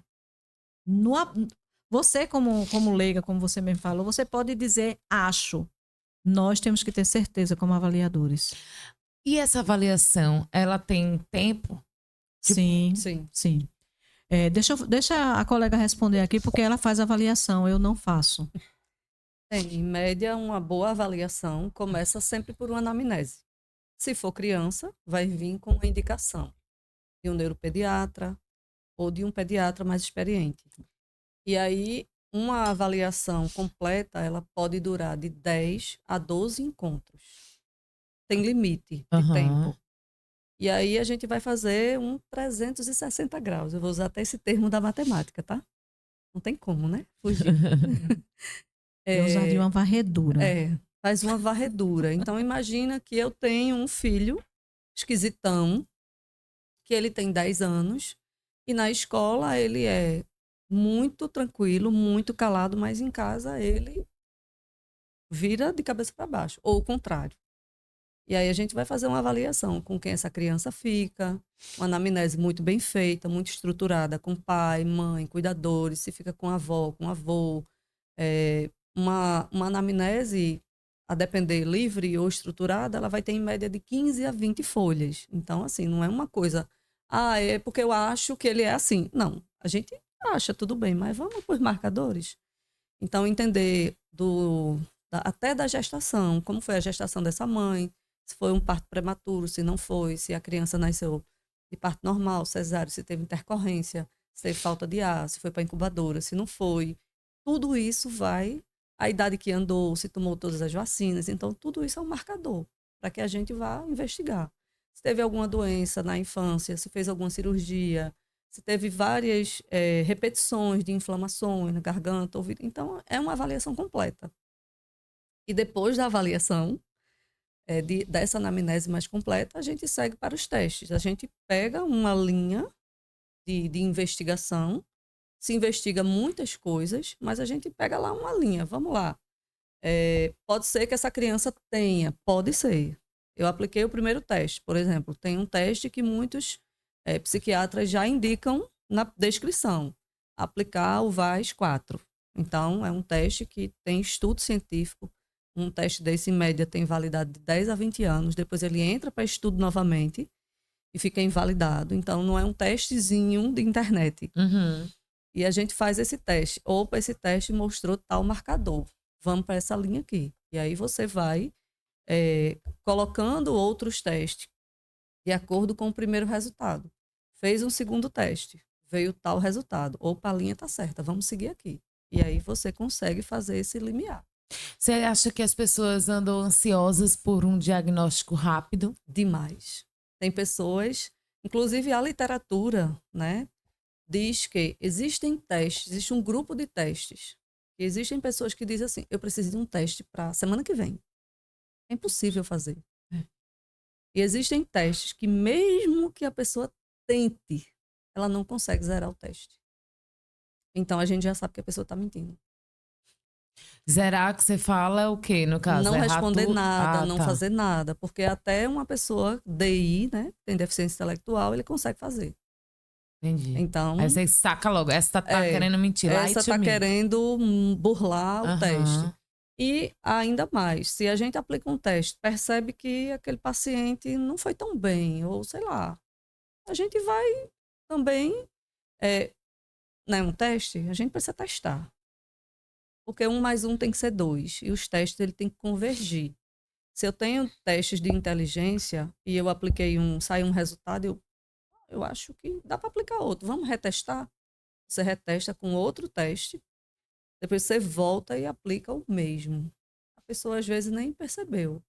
Você, como leiga, como você mesmo falou, você pode dizer, acho. Nós temos que ter certeza como avaliadores. E essa avaliação, ela tem tempo? Sim, Sim. sim. Deixa a colega responder aqui, porque ela faz avaliação, eu não faço. Em média, uma boa avaliação começa sempre por uma anamnese. Se for criança, vai vir com uma indicação de um neuropediatra ou de um pediatra mais experiente. E aí, uma avaliação completa, ela pode durar de 10 a 12 encontros. Tem limite de tempo. E aí, a gente vai fazer um 360 graus. Eu vou usar até esse termo da matemática, tá? Não tem como, né? Fugir. Eu usaria uma varredura. Faz uma varredura. Então, imagina que eu tenho um filho esquisitão, que ele tem 10 anos, e na escola ele é muito tranquilo, muito calado, mas em casa ele vira de cabeça para baixo, ou o contrário. E aí a gente vai fazer uma avaliação com quem essa criança fica, uma anamnese muito bem feita, muito estruturada, com pai, mãe, cuidadores, se fica com a avó, com o avô. Uma anamnese, a depender livre ou estruturada, ela vai ter em média de 15 a 20 folhas. Então, assim, não é uma coisa, é porque eu acho que ele é assim. Não, a gente acha tudo bem, mas vamos por marcadores. Então, entender até da gestação, como foi a gestação dessa mãe, se foi um parto prematuro, se não foi, se a criança nasceu de parto normal, cesáreo, se teve intercorrência, se teve falta de ar, se foi para incubadora, se não foi. Tudo isso vai, a idade que andou, se tomou todas as vacinas. Então, tudo isso é um marcador para que a gente vá investigar. Se teve alguma doença na infância, se fez alguma cirurgia, se teve várias repetições de inflamações na garganta, ouvido. Então, é uma avaliação completa. E depois da avaliação, dessa anamnese mais completa, a gente segue para os testes. A gente pega uma linha de investigação, se investiga muitas coisas, mas a gente pega lá uma linha. Vamos lá. Pode ser que essa criança tenha, pode ser. Eu apliquei o primeiro teste, por exemplo. Tem um teste que muitos psiquiatras já indicam na descrição. Aplicar o VAS-4. Então, é um teste que tem estudo científico. Um teste desse, em média, tem validade de 10 a 20 anos. Depois ele entra para estudo novamente e fica invalidado. Então, não é um testezinho de internet. Uhum. E a gente faz esse teste. Opa, esse teste mostrou tal marcador. Vamos para essa linha aqui. E aí você vai colocando outros testes de acordo com o primeiro resultado. Fez um segundo teste, veio tal resultado. Opa, a linha está certa, vamos seguir aqui. E aí você consegue fazer esse limiar. Você acha que as pessoas andam ansiosas por um diagnóstico rápido? Demais. Tem pessoas, inclusive a literatura, né, diz que existem testes, existe um grupo de testes. E existem pessoas que dizem assim, eu preciso de um teste para semana que vem. É impossível fazer. E existem testes que mesmo que a pessoa tente, ela não consegue zerar o teste. Então a gente já sabe que a pessoa está mentindo. Zerar que você fala é o quê, no caso? Não Errar responder tudo? nada, não tá. fazer nada. Porque até uma pessoa DI, né, tem deficiência intelectual, ele consegue fazer. Entendi. Então, Aí você saca logo. Essa tá querendo mentir. Lie essa to está me. querendo burlar o Aham. teste. E ainda mais, se a gente aplica um teste, percebe que aquele paciente não foi tão bem, ou sei lá, a gente vai também, né, um teste, a gente precisa testar. Porque 1 mais 1 tem que ser 2, e os testes ele tem que convergir. Se eu tenho testes de inteligência e eu apliquei sai um resultado, eu acho que dá para aplicar outro. Vamos retestar? Você retesta com outro teste, depois você volta e aplica o mesmo. A pessoa às vezes nem percebeu.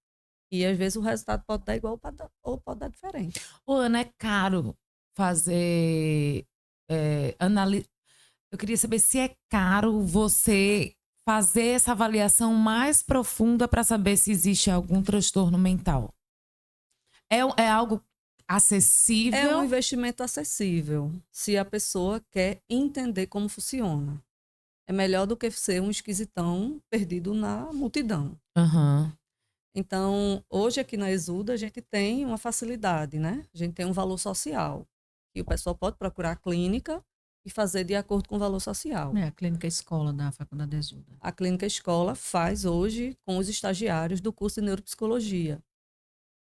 E às vezes o resultado pode dar igual ou pode dar diferente. Ô, Ana, é caro fazer Eu queria saber se é caro você fazer essa avaliação mais profunda para saber se existe algum transtorno mental. É algo acessível? É um investimento acessível, se a pessoa quer entender como funciona. É melhor do que ser um esquisitão perdido na multidão. Aham. Então, hoje aqui na Exuda, a gente tem uma facilidade, né? A gente tem um valor social, que o pessoal pode procurar a clínica e fazer de acordo com o valor social. É a clínica escola da Faculdade Exuda. A clínica escola faz hoje com os estagiários do curso de neuropsicologia.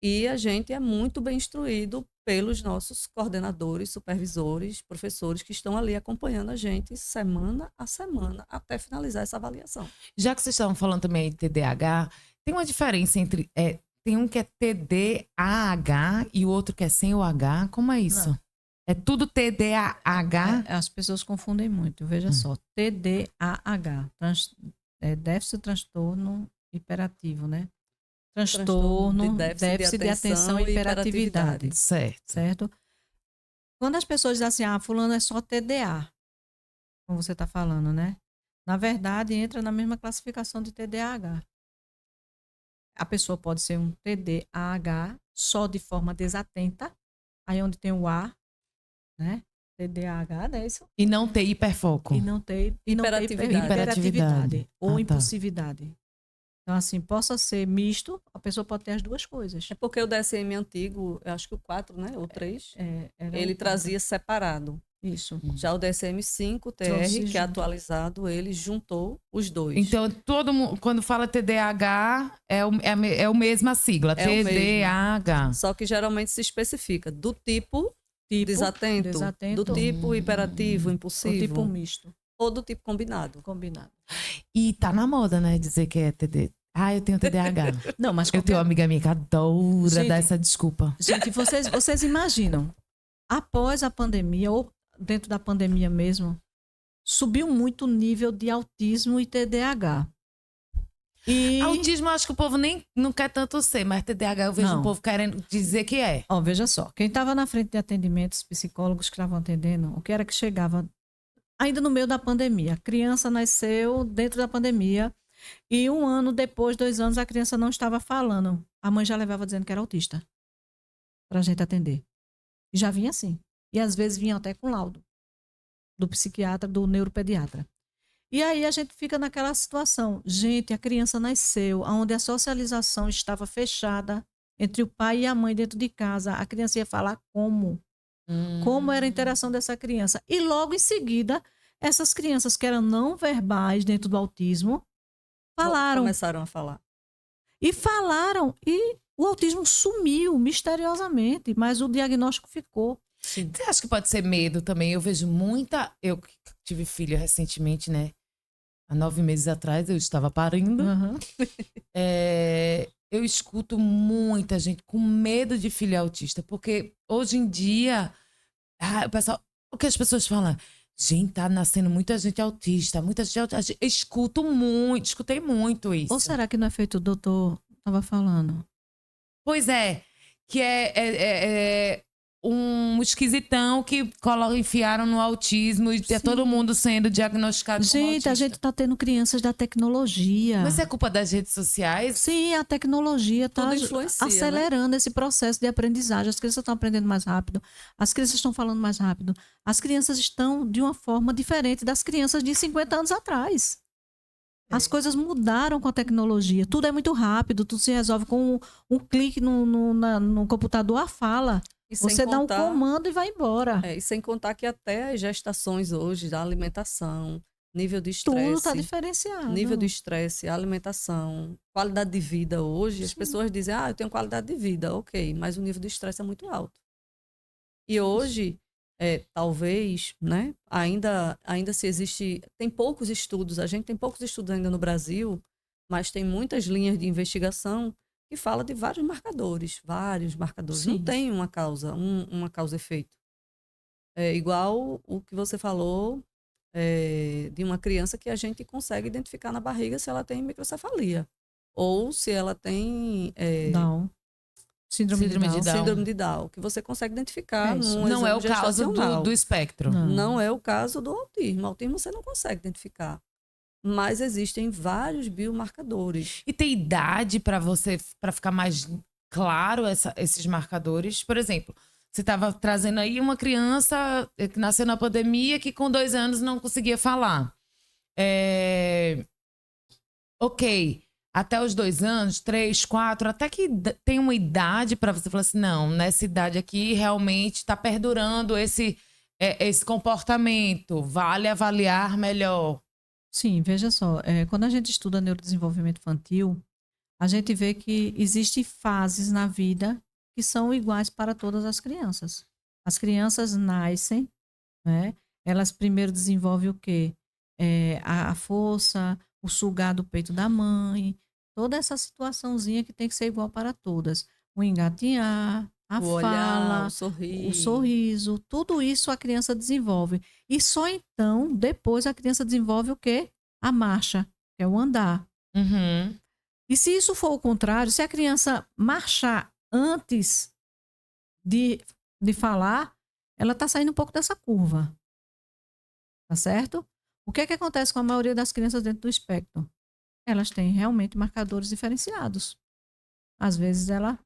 E a gente é muito bem instruído pelos nossos coordenadores, supervisores, professores que estão ali acompanhando a gente semana a semana até finalizar essa avaliação. Já que vocês estavam falando também de TDAH, tem uma diferença entre... tem um que é TDAH e o outro que é sem o H. Como é isso? Não. É tudo TDAH? As pessoas confundem muito. Veja só, TDAH, déficit, transtorno hiperativo, né? Transtorno, déficit de atenção e hiperatividade. Certo? Quando as pessoas dizem assim, fulano é só TDA, como você está falando, né? Na verdade, entra na mesma classificação de TDAH. A pessoa pode ser um TDAH só de forma desatenta, aí onde tem o A, né? TDAH, né? Isso. E não ter hiperfoco. E não ter hiperatividade ou impulsividade. Então, assim, possa ser misto, a pessoa pode ter as duas coisas. É porque o DSM antigo, eu acho que o 4, né? O 3, ele trazia separado. Isso. Já o DSM-5, TR, que é atualizado, ele juntou os dois. Então, todo mundo, quando fala TDAH, é o mesma sigla, TDAH. Só que geralmente se especifica do tipo desatento, do tipo hiperativo, impulsivo. Do tipo misto. Ou do tipo combinado. E tá na moda, né? Dizer que é TD. Eu tenho TDAH. Não, mas eu tenho uma amiga minha que adora dar essa desculpa. Gente, vocês imaginam, após a pandemia, ou dentro da pandemia mesmo, subiu muito o nível de autismo e TDAH. Autismo, eu acho que o povo nem não quer tanto ser, mas TDAH eu vejo o povo querendo dizer que é. Veja só, quem estava na frente de atendimentos, psicólogos que estavam atendendo, o que era que chegava ainda no meio da pandemia. A criança nasceu dentro da pandemia e 1 ano depois, 2 anos, a criança não estava falando. A mãe já levava dizendo que era autista para a gente atender. E já vinha assim. E às vezes vinha até com laudo do psiquiatra, do neuropediatra. E aí a gente fica naquela situação. Gente, a criança nasceu onde a socialização estava fechada entre o pai e a mãe dentro de casa. A criança ia falar como? Como era a interação dessa criança. E logo em seguida, essas crianças que eram não verbais dentro do autismo, falaram. Começaram a falar. E falaram. E o autismo sumiu misteriosamente, mas o diagnóstico ficou. Sim. Você acha que pode ser medo também? Eu vejo muita... Eu tive filho recentemente, né? Há 9 meses atrás, eu estava parindo. Uhum. Eu escuto muita gente com medo de filho autista, porque hoje em dia, o que as pessoas falam? Gente, tá nascendo muita gente autista, escutei muito isso. Ou será que não é feito o doutor estava falando? Pois é, que é um esquisitão que enfiaram no autismo e tá todo mundo sendo diagnosticado como autista. Gente, a gente tá tendo crianças da tecnologia. Mas é culpa das redes sociais? Sim, a tecnologia tá acelerando, né, esse processo de aprendizagem. As crianças estão aprendendo mais rápido, as crianças estão falando mais rápido. As crianças estão de uma forma diferente das crianças de 50 anos atrás. As coisas mudaram com a tecnologia. Tudo é muito rápido, tudo se resolve com um clique no computador, a fala. E sem Você dá um contar- comando e vai embora. e sem contar que até as gestações hoje, da alimentação, nível de Tudo está estresse, diferenciado. nível de estresse, alimentação, qualidade de vida hoje, as Sim. pessoas dizem, eu tenho qualidade de vida, ok, mas o nível de estresse é muito alto. E hoje, talvez, né, ainda se existe, tem poucos estudos, a gente tem poucos estudos ainda no Brasil, mas tem muitas linhas de investigação que fala de vários marcadores. Não Sim. tem uma causa, uma causa-efeito. É igual o que você falou de uma criança que a gente consegue identificar na barriga se ela tem microcefalia. Ou se ela tem Down. Síndrome Síndrome de de Down. Down. síndrome de Down, que você consegue identificar É isso. num Não é o exame caso gestacional. do espectro. Não. Não é o caso do autismo. O autismo você não consegue identificar. Mas existem vários biomarcadores. E tem idade para ficar mais claro esses marcadores? Por exemplo, você estava trazendo aí uma criança que nasceu na pandemia que com 2 anos não conseguia falar. Ok, até os 2 anos, 3, 4, até que tem uma idade para você falar assim, não, nessa idade aqui realmente está perdurando esse comportamento, vale avaliar melhor. Sim, veja só. Quando a gente estuda neurodesenvolvimento infantil, a gente vê que existem fases na vida que são iguais para todas as crianças. As crianças nascem, né? Elas primeiro desenvolvem o quê? A força, o sugar do peito da mãe, toda essa situaçãozinha que tem que ser igual para todas. O engatinhar, a O olhar, fala, o sorriso. o sorriso, tudo isso a criança desenvolve. E só então, depois, a criança desenvolve o quê? A marcha, que é o andar. Uhum. E se isso for o contrário, se a criança marchar antes de falar, ela está saindo um pouco dessa curva. Tá certo? O que é que acontece com a maioria das crianças dentro do espectro? Elas têm realmente marcadores diferenciados. Às vezes ela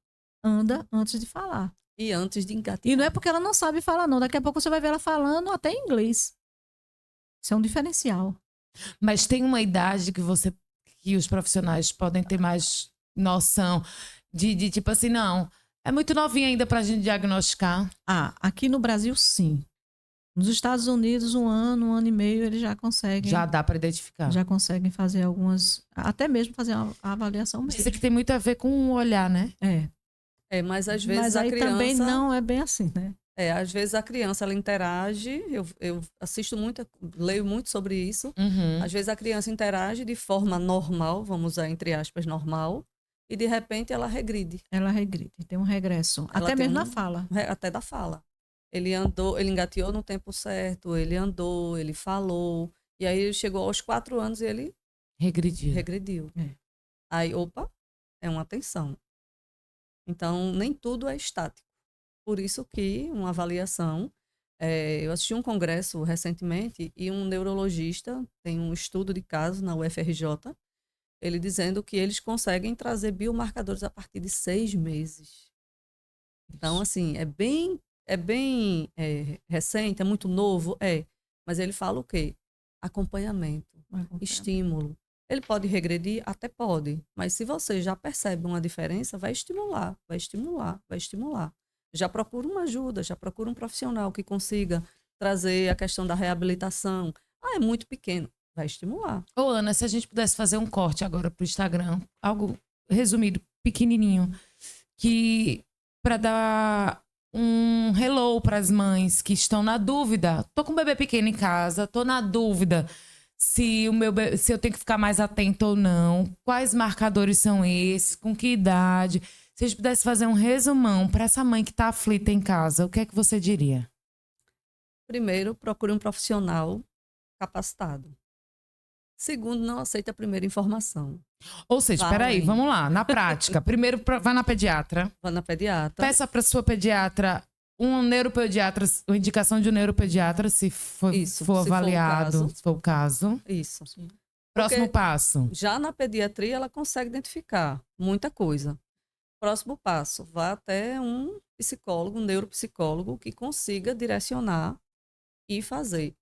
anda antes de falar. E antes de engatinhar. E não é porque ela não sabe falar, não. Daqui a pouco você vai ver ela falando até em inglês. Isso é um diferencial. Mas tem uma idade que os profissionais podem ter mais noção de tipo assim, não, é muito novinha ainda pra gente diagnosticar. Aqui no Brasil, sim. Nos Estados Unidos, 1 ano e meio, eles já conseguem. Já dá pra identificar. Já conseguem fazer algumas. Até mesmo fazer a avaliação mesmo. Isso aqui tem muito a ver com o olhar, né? Mas às vezes Mas a aí criança... também não é bem assim, né? Às vezes a criança, ela interage, eu assisto muito, leio muito sobre isso. Uhum. Às vezes a criança interage de forma normal, vamos usar entre aspas, normal, e de repente ela regride. Ela regride, tem um regresso. Ela até tem mesmo um- na fala. Até da fala. Ele andou, ele engateou no tempo certo, ele andou, ele falou, e aí ele chegou aos 4 anos e ele Regrediu. regrediu. É. Aí, opa, é uma tensão. Então, nem tudo é estático. Por isso que uma avaliação... eu assisti um congresso recentemente e um neurologista tem um estudo de caso na UFRJ, ele dizendo que eles conseguem trazer biomarcadores a partir de 6 meses. Então, assim, é bem recente, é muito novo, mas ele fala o quê? Acompanhamento, estímulo. Ele pode regredir? Até pode, mas se você já percebe uma diferença, vai estimular, vai estimular, vai estimular. Já procura uma ajuda, já procura um profissional que consiga trazer a questão da reabilitação. É muito pequeno, vai estimular. Ô, Ana, se a gente pudesse fazer um corte agora pro Instagram, algo resumido, pequenininho, que para dar um hello para as mães que estão na dúvida. Tô com um bebê pequeno em casa, tô na dúvida se se eu tenho que ficar mais atento ou não, quais marcadores são esses, com que idade. Se a gente pudesse fazer um resumão para essa mãe que tá aflita em casa, o que é que você diria? Primeiro, procure um profissional capacitado. Segundo, não aceite a primeira informação. Ou seja, Vá peraí, além. vamos lá, na prática. Primeiro, vá na pediatra. Vá na pediatra. Peça para sua pediatra um neuropediatra, uma indicação de um neuropediatra, se for, Isso, for se for o avaliado, caso. se for o caso. Isso. Próximo Porque passo. já na pediatria, ela consegue identificar muita coisa. Próximo passo, vá até um psicólogo, um neuropsicólogo, que consiga direcionar e fazer.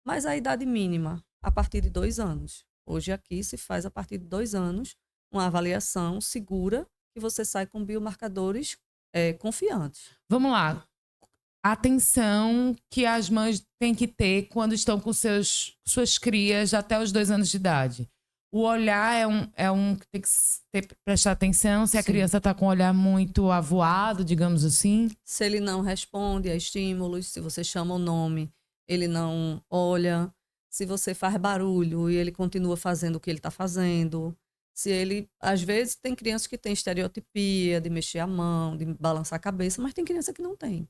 Mas a idade mínima, a partir de 2 anos. Hoje aqui se faz a partir de 2 anos uma avaliação segura que você sai com biomarcadores confiantes. Vamos lá. A atenção que as mães têm que ter quando estão com suas crias até os 2 anos de idade. O olhar é um que tem que prestar atenção se a Sim. criança está com o olhar muito avoado, digamos assim. Se ele não responde a estímulos, se você chama o nome, ele não olha. Se você faz barulho e ele continua fazendo o que ele está fazendo. Se ele, às vezes, tem crianças que têm estereotipia de mexer a mão, de balançar a cabeça, mas tem criança que não tem.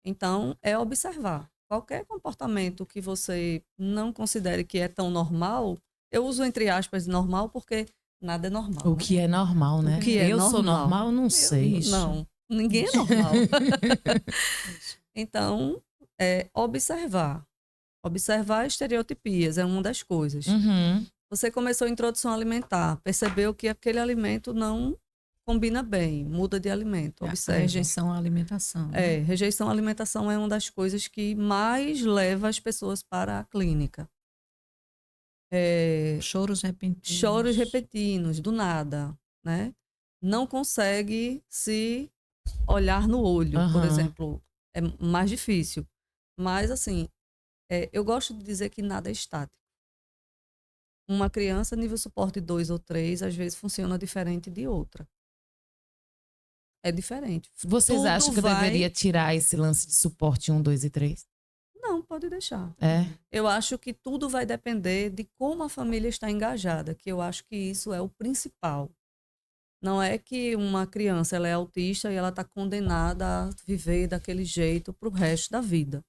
Então, é observar. Qualquer comportamento que você não considere que é tão normal, eu uso entre aspas normal porque nada é normal. O que é normal, né? O que é Eu sou normal? normal, não sei. Não, ninguém é normal. Então, observar. Observar estereotipias é uma das coisas. Uhum. Você começou a introdução alimentar, percebeu que aquele alimento não combina bem, muda de alimento. A Observe. rejeição à alimentação. Né? Rejeição à alimentação é uma das coisas que mais leva as pessoas para a clínica. Choros repentinos. Choros repentinos, do nada, né? Não consegue se olhar no olho, por Aham. exemplo. É mais difícil. Mas, assim, eu gosto de dizer que nada é estático. Uma criança nível suporte 2 ou 3, às vezes, funciona diferente de outra. É diferente. Vocês Tudo acham que eu vai- deveria tirar esse lance de suporte 1, 2 e 3? Não, pode deixar. É? Eu acho que tudo vai depender de como a família está engajada, que eu acho que isso é o principal. Não é que uma criança ela é autista e ela está condenada a viver daquele jeito para o resto da vida.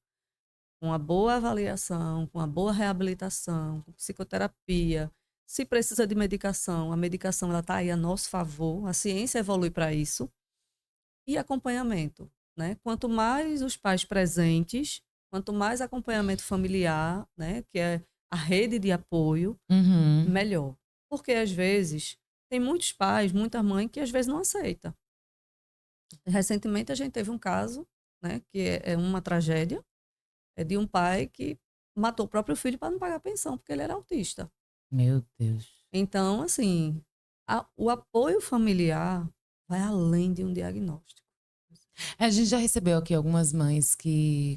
Com uma boa avaliação, com uma boa reabilitação, com psicoterapia. Se precisa de medicação, a medicação está aí a nosso favor, a ciência evolui para isso. E acompanhamento, né? Quanto mais os pais presentes, quanto mais acompanhamento familiar, né? Que é a rede de apoio, Uhum. melhor. Porque, às vezes, tem muitos pais, muita mãe que, às vezes, não aceita. Recentemente, a gente teve um caso, né? Que é uma tragédia, de um pai que matou o próprio filho para não pagar pensão, porque ele era autista. Meu Deus. Então, assim, o apoio familiar vai além de um diagnóstico. A gente já recebeu aqui algumas mães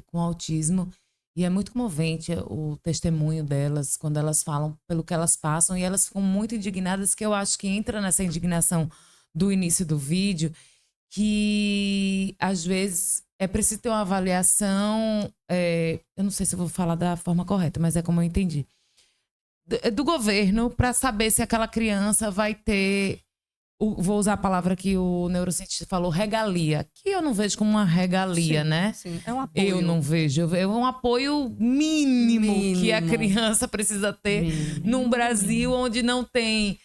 com autismo e é muito comovente o testemunho delas quando elas falam pelo que elas passam e elas ficam muito indignadas, que eu acho que entra nessa indignação do início do vídeo, que às vezes é preciso ter uma avaliação, eu não sei se eu vou falar da forma correta, mas é como eu entendi, do governo para saber se aquela criança vai ter, vou usar a palavra que o neurocientista falou, regalia, que eu não vejo como uma regalia, Sim, né? Sim, é um apoio. Eu não vejo, é um apoio mínimo que a Mínimo. criança precisa ter num Brasil onde não tem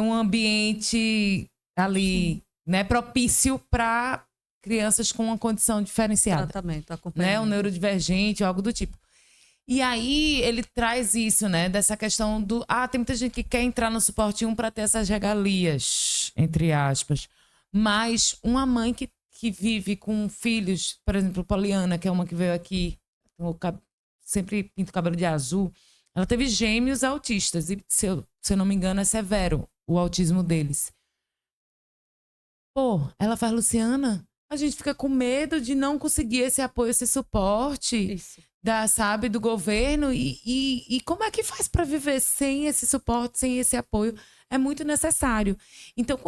um ambiente ali, né, propício para crianças com uma condição diferenciada, Tratamento, né, acompanhamento. um neurodivergente ou algo do tipo. E aí ele traz isso, né, dessa questão do tem muita gente que quer entrar no suporte 1 para ter essas regalias, entre aspas. Mas uma mãe que vive com filhos, por exemplo, Poliana, que é uma que veio aqui, sempre pinta o cabelo de azul, ela teve gêmeos autistas, e se eu não me engano é severo o autismo deles. Pô, ela faz, Luciana, a gente fica com medo de não conseguir esse apoio, esse suporte Isso. sabe, do governo, e como é que faz para viver sem esse suporte, sem esse apoio? É muito necessário. Então,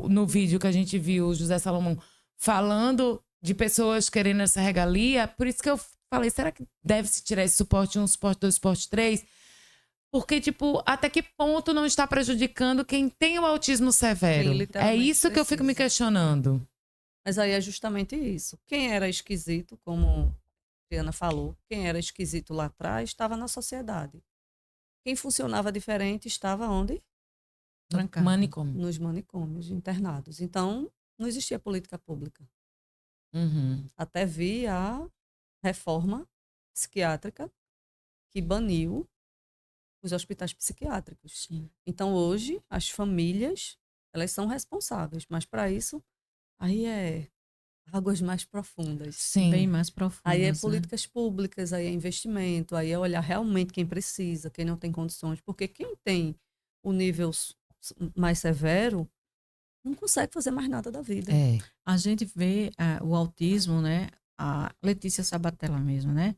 no vídeo que a gente viu o José Salomão falando de pessoas querendo essa regalia, por isso que eu falei, será que deve-se tirar esse suporte 1, suporte 2, suporte 3? Porque, tipo, até que ponto não está prejudicando quem tem o autismo severo? Quem É literalmente isso que eu fico me precisa. questionando. Mas aí é justamente isso. Quem era esquisito, como a Diana falou, quem era esquisito lá atrás estava na sociedade. Quem funcionava diferente estava onde? Trancado. Manicômio. Nos manicômios, internados. Então, não existia política pública. Uhum. Até vir a reforma psiquiátrica que baniu os hospitais psiquiátricos. Sim. Então, hoje, as famílias, elas são responsáveis. Mas, para isso, aí é águas mais profundas. Sim. Bem mais profundas. Aí é né? políticas públicas, aí é investimento, aí é olhar realmente quem precisa, quem não tem condições. Porque quem tem o nível mais severo, não consegue fazer mais nada da vida. É. A gente vê o autismo, né? A Letícia Sabatella mesmo, né?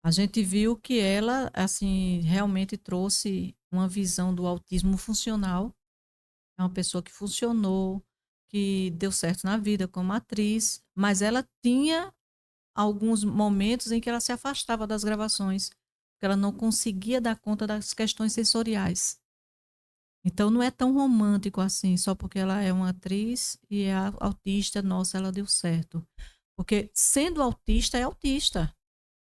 A gente viu que ela, assim, realmente trouxe uma visão do autismo funcional. É uma pessoa que funcionou, que deu certo na vida como atriz, mas ela tinha alguns momentos em que ela se afastava das gravações, porque ela não conseguia dar conta das questões sensoriais. Então não é tão romântico assim, só porque ela é uma atriz e é autista, nossa, ela deu certo. Porque sendo autista, é autista.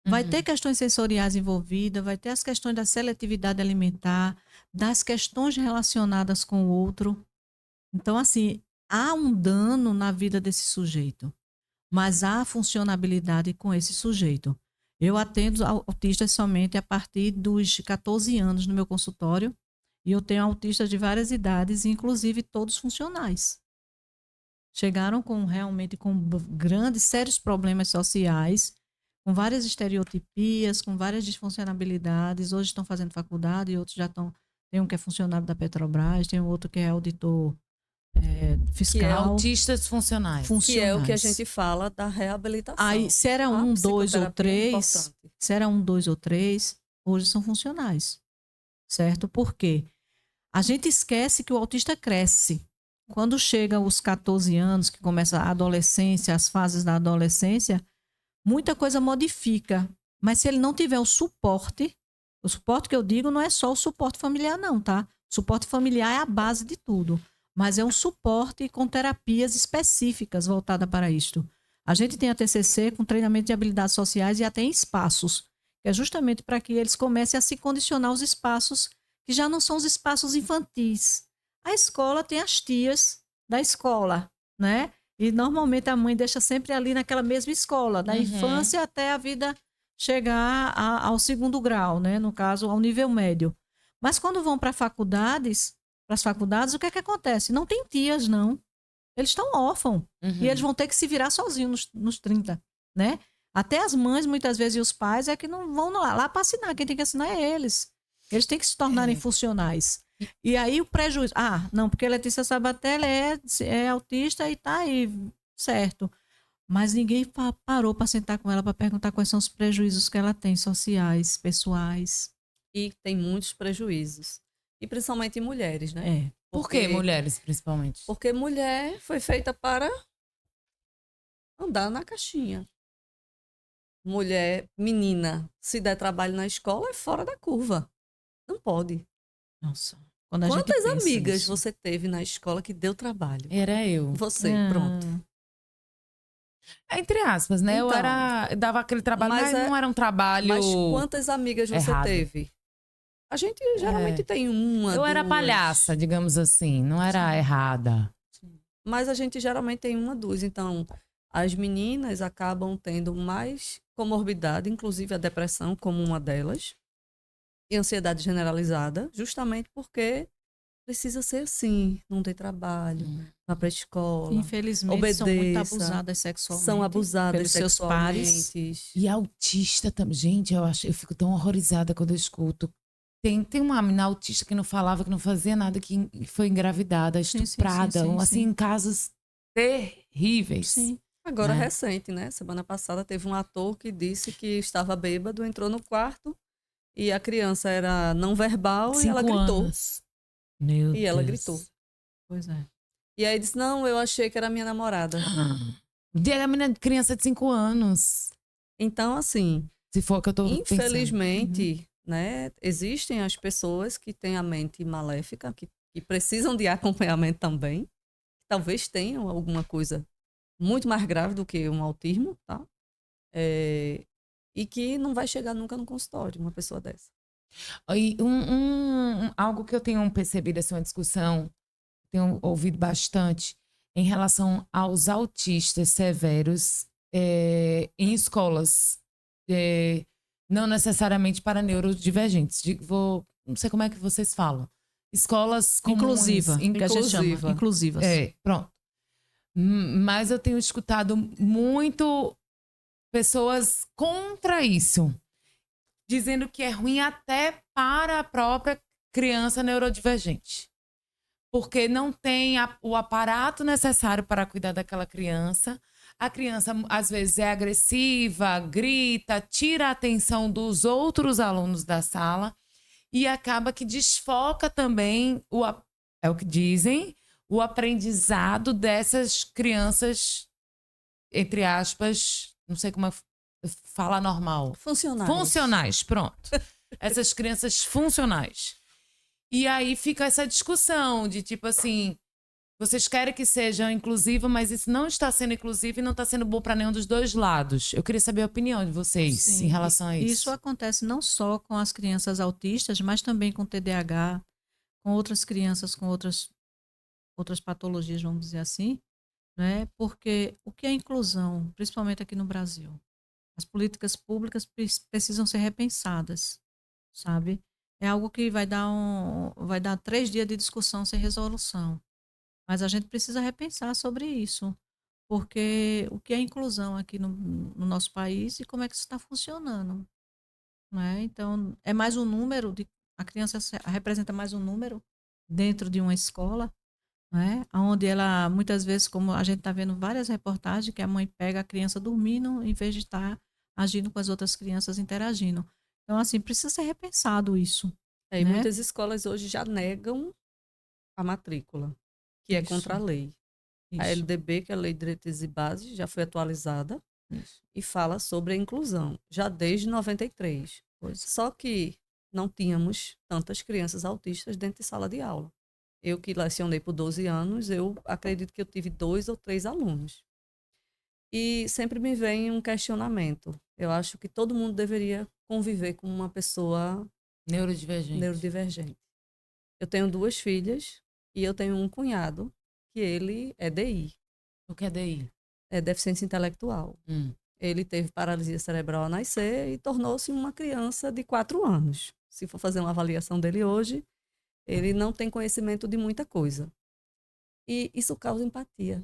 Vai ter questões sensoriais envolvidas, vai ter as questões da seletividade alimentar, das questões relacionadas com o outro. Então, assim, há um dano na vida desse sujeito, mas há funcionabilidade com esse sujeito. Eu atendo autistas somente a partir dos 14 anos no meu consultório, e eu tenho autistas de várias idades, inclusive todos funcionais. Chegaram realmente com grandes, sérios problemas sociais, com várias estereotipias, com várias disfuncionalidades. Hoje estão fazendo faculdade e outros já estão. Tem um que é funcionário da Petrobras, tem outro que é auditor fiscal. Autistas funcionais. Que é o que a gente fala da reabilitação. Aí, se era A 1, 2 ou psicoterapia é 3, importante. se era 1, 2 ou 3, hoje são funcionais. Certo? Por quê? A gente esquece que o autista cresce. Quando chega os 14 anos, que começa a adolescência, as fases da adolescência, muita coisa modifica. Mas se ele não tiver o suporte que eu digo não é só o suporte familiar não, tá? O suporte familiar é a base de tudo. Mas é um suporte com terapias específicas voltadas para isto. A gente tem a TCC com treinamento de habilidades sociais e até em espaços, que é justamente para que eles comecem a se condicionar aos espaços que já não são os espaços infantis. A escola tem as tias da escola, né? E normalmente a mãe deixa sempre ali naquela mesma escola, da infância até a vida chegar ao segundo grau, né? No caso, ao nível médio. Mas quando vão para as faculdades, o que é que acontece? Não tem tias, não. Eles estão órfãos. E eles vão ter que se virar sozinhos nos 30, né? Até as mães, muitas vezes, e os pais é que não vão lá para assinar. Quem tem que assinar é eles. Eles têm que se tornarem funcionais. E aí o prejuízo... Ah, não, porque a Letícia Sabatella é autista e tá aí, certo. Mas ninguém parou para sentar com ela para perguntar quais são os prejuízos que ela tem, sociais, pessoais. E tem muitos prejuízos. E principalmente em mulheres, né? É. Por que mulheres, principalmente? Porque mulher foi feita para andar na caixinha. Mulher, menina, se der trabalho na escola, é fora da curva. Não pode. Nossa. Quando a gente Quantas pensa amigas nisso. você teve na escola que deu trabalho? Era eu. Você, Ah. pronto. Entre aspas, né? Eu Então, dava aquele trabalho, mas mas não era um trabalho... Mas quantas amigas você errado. teve? A gente geralmente tem uma, Eu era duas. palhaça, digamos assim. Não era errada. Mas a gente geralmente tem uma, duas. Então, as meninas acabam tendo mais comorbidade, inclusive a depressão como uma delas. E ansiedade generalizada, justamente porque precisa ser assim. Não tem trabalho, vai pra escola. Infelizmente, são muito obedeça, abusadas sexualmente. São abusadas pelos seus pares. sexualmente. E autista também. Gente, eu fico tão horrorizada quando eu escuto. Tem uma menina autista que não falava, que não fazia nada, que foi engravidada, Sim, sim, estuprada. sim, sim, assim, sim. em casos terríveis. Sim. Agora, É. recente, né? Semana passada teve um ator que disse que estava bêbado, entrou no quarto e a criança era não verbal e 5 ela gritou. anos. Meu E ela Deus. gritou. Pois é. E aí disse, não, eu achei que era minha namorada. A menina, criança de 5 anos. Então, assim, Se for o que eu tô pensando. infelizmente, né, existem as pessoas que têm a mente maléfica, que precisam de acompanhamento também. Talvez tenham alguma coisa muito mais grave do que um autismo, tá? E que não vai chegar nunca no consultório, uma pessoa dessa. E algo que eu tenho percebido, assim, uma discussão, tenho ouvido bastante, em relação aos autistas severos em escolas, não necessariamente para neurodivergentes. Não sei como é que vocês falam. Escolas comuns, Inclusiva, que a gente chama. Inclusivas. pronto. Mas eu tenho escutado muito pessoas contra isso, dizendo que é ruim até para a própria criança neurodivergente. porque não tem o aparato necessário para cuidar daquela criança. A criança, às vezes, é agressiva, grita, tira a atenção dos outros alunos da sala e acaba que desfoca também, é o que dizem, o aprendizado dessas crianças, entre aspas, não sei como fala normal. Funcionais, pronto. Essas crianças funcionais. E aí fica essa discussão de tipo assim, vocês querem que sejam inclusivos, mas isso não está sendo inclusivo e não está sendo bom para nenhum dos dois lados. Eu queria saber a opinião de vocês Sim, em relação a isso. Isso acontece não só com as crianças autistas, mas também com TDAH, com outras crianças com outras patologias, vamos dizer assim, né? Porque o que é inclusão, principalmente aqui no Brasil? As políticas públicas precisam ser repensadas, sabe? É algo que vai dar 3 dias de discussão sem resolução. Mas a gente precisa repensar sobre isso, porque o que é inclusão aqui no nosso país e como é que isso está funcionando, né? Então, é mais um número, a criança representa mais um número dentro de uma escola, né? Onde ela, muitas vezes, como a gente está vendo várias reportagens, que a mãe pega a criança dormindo em vez de estar agindo com as outras crianças, interagindo. Então, assim, precisa ser repensado isso. E né? muitas escolas hoje já negam a matrícula, que é Isso. contra a lei. A Isso. LDB, que é a Lei de Diretrizes e Bases, já foi atualizada Isso. e fala sobre a inclusão, já desde 93. Só que não tínhamos tantas crianças autistas dentro de sala de aula. Eu que lecionei por 12 anos, eu acredito que eu tive 2 ou 3 alunos. E sempre me vem um questionamento. Eu acho que todo mundo deveria conviver com uma pessoa neurodivergente. Eu tenho 2 filhas e eu tenho um cunhado que ele é DI. O que é DI? É deficiência intelectual. Ele teve paralisia cerebral ao nascer e tornou-se uma criança de 4 anos. Se for fazer uma avaliação dele hoje, ele não tem conhecimento de muita coisa. E isso causa empatia.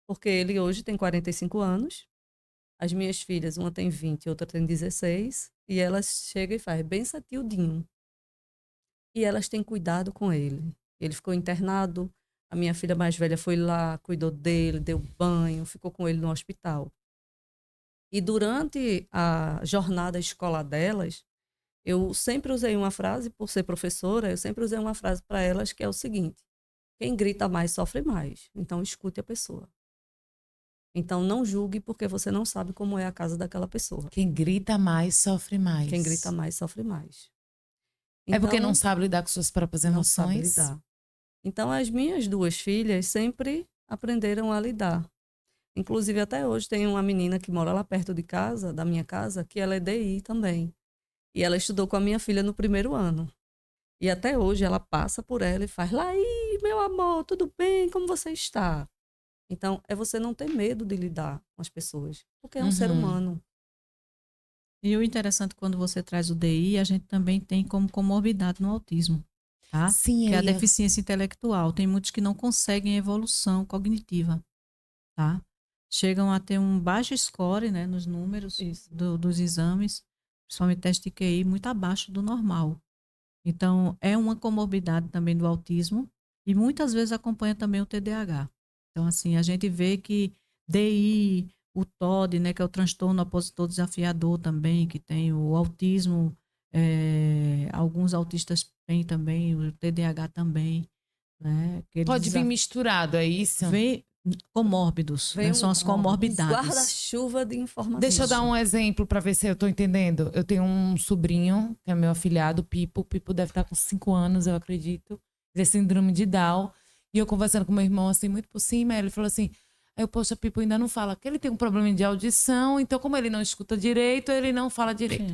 Porque ele hoje tem 45 anos, as minhas filhas, uma tem 20 e outra tem 16, e elas chegam e fazem bem satiudinho. E elas têm cuidado com ele. Ele ficou internado, a minha filha mais velha foi lá, cuidou dele, deu banho, ficou com ele no hospital. E durante a jornada escolar delas, eu sempre usei uma frase, por ser professora, eu sempre usei uma frase para elas que é o seguinte: quem grita mais sofre mais, então escute a pessoa. Então não julgue porque você não sabe como é a casa daquela pessoa. Quem grita mais sofre mais. Quem grita mais sofre mais. É porque não sabe lidar com suas próprias emoções. Não sabe lidar. Então as minhas 2 filhas sempre aprenderam a lidar. Inclusive até hoje tem uma menina que mora lá perto de casa, da minha casa, que ela é DI também. E ela estudou com a minha filha no 1º ano. E até hoje ela passa por ela e faz: Laí, meu amor, tudo bem? Como você está? Então, é você não ter medo de lidar com as pessoas. Porque é um ser humano. E o interessante, quando você traz o DI, a gente também tem como comorbidade no autismo, tá? Sim, Que é a deficiência intelectual. Tem muitos que não conseguem evolução cognitiva, tá? Chegam a ter um baixo score, né, nos números dos exames, principalmente teste de QI, muito abaixo do normal. Então, é uma comorbidade também do autismo e muitas vezes acompanha também o TDAH. Então, assim, a gente vê que DI, o TOD, né, que é o transtorno opositor desafiador também, que tem o autismo, alguns autistas têm também, o TDAH também. Né, pode vir misturado, é isso? Vem comórbidos, né, são as comorbidades. Guarda-chuva de informações. Deixa eu dar um exemplo para ver se eu tô entendendo. Eu tenho um sobrinho, que é meu afilhado, Pipo. O Pipo deve estar com 5 anos, eu acredito. Ele é síndrome de Down. E eu conversando com meu irmão, assim, muito por cima, ele falou assim: poxa, Pipo ainda não fala, que ele tem um problema de audição, então como ele não escuta direito, ele não fala direito.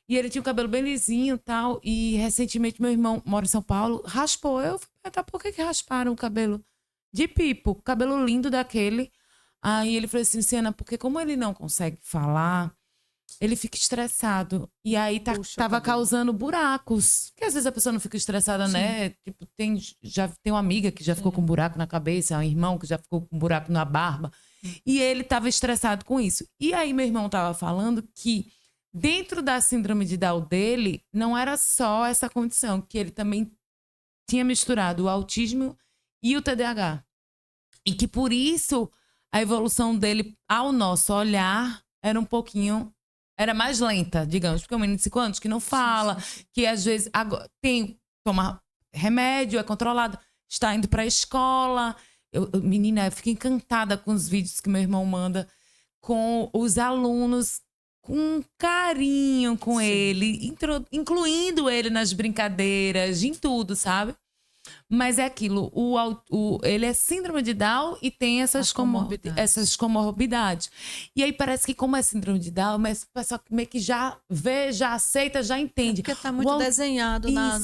E ele tinha o cabelo bem lisinho e tal, e recentemente meu irmão mora em São Paulo, raspou. Eu falei: por que rasparam o cabelo de Pipo? Cabelo lindo daquele. Aí ele falou assim: Luciana, porque como ele não consegue falar, ele fica estressado. E aí tava causando buracos. Porque às vezes a pessoa não fica estressada, né? Tipo, já tem uma amiga que já ficou com um buraco na cabeça, um irmão que já ficou com um buraco na barba. E ele tava estressado com isso. E aí meu irmão tava falando que dentro da síndrome de Down dele, não era só essa condição, que ele também tinha misturado o autismo e o TDAH. E que por isso a evolução dele ao nosso olhar era um pouquinho... Era mais lenta, digamos. Porque é um menino de 5 anos que não fala, que às vezes toma remédio, é controlado, está indo para a escola. Menina, eu fico encantada com os vídeos que meu irmão manda, com os alunos, com um carinho com ele, incluindo ele nas brincadeiras, em tudo, sabe? Mas é aquilo, ele é síndrome de Down e tem essas comorbidades. E aí parece que como é síndrome de Down, mas o pessoal meio que já vê, já aceita, já entende. Porque está muito desenhado na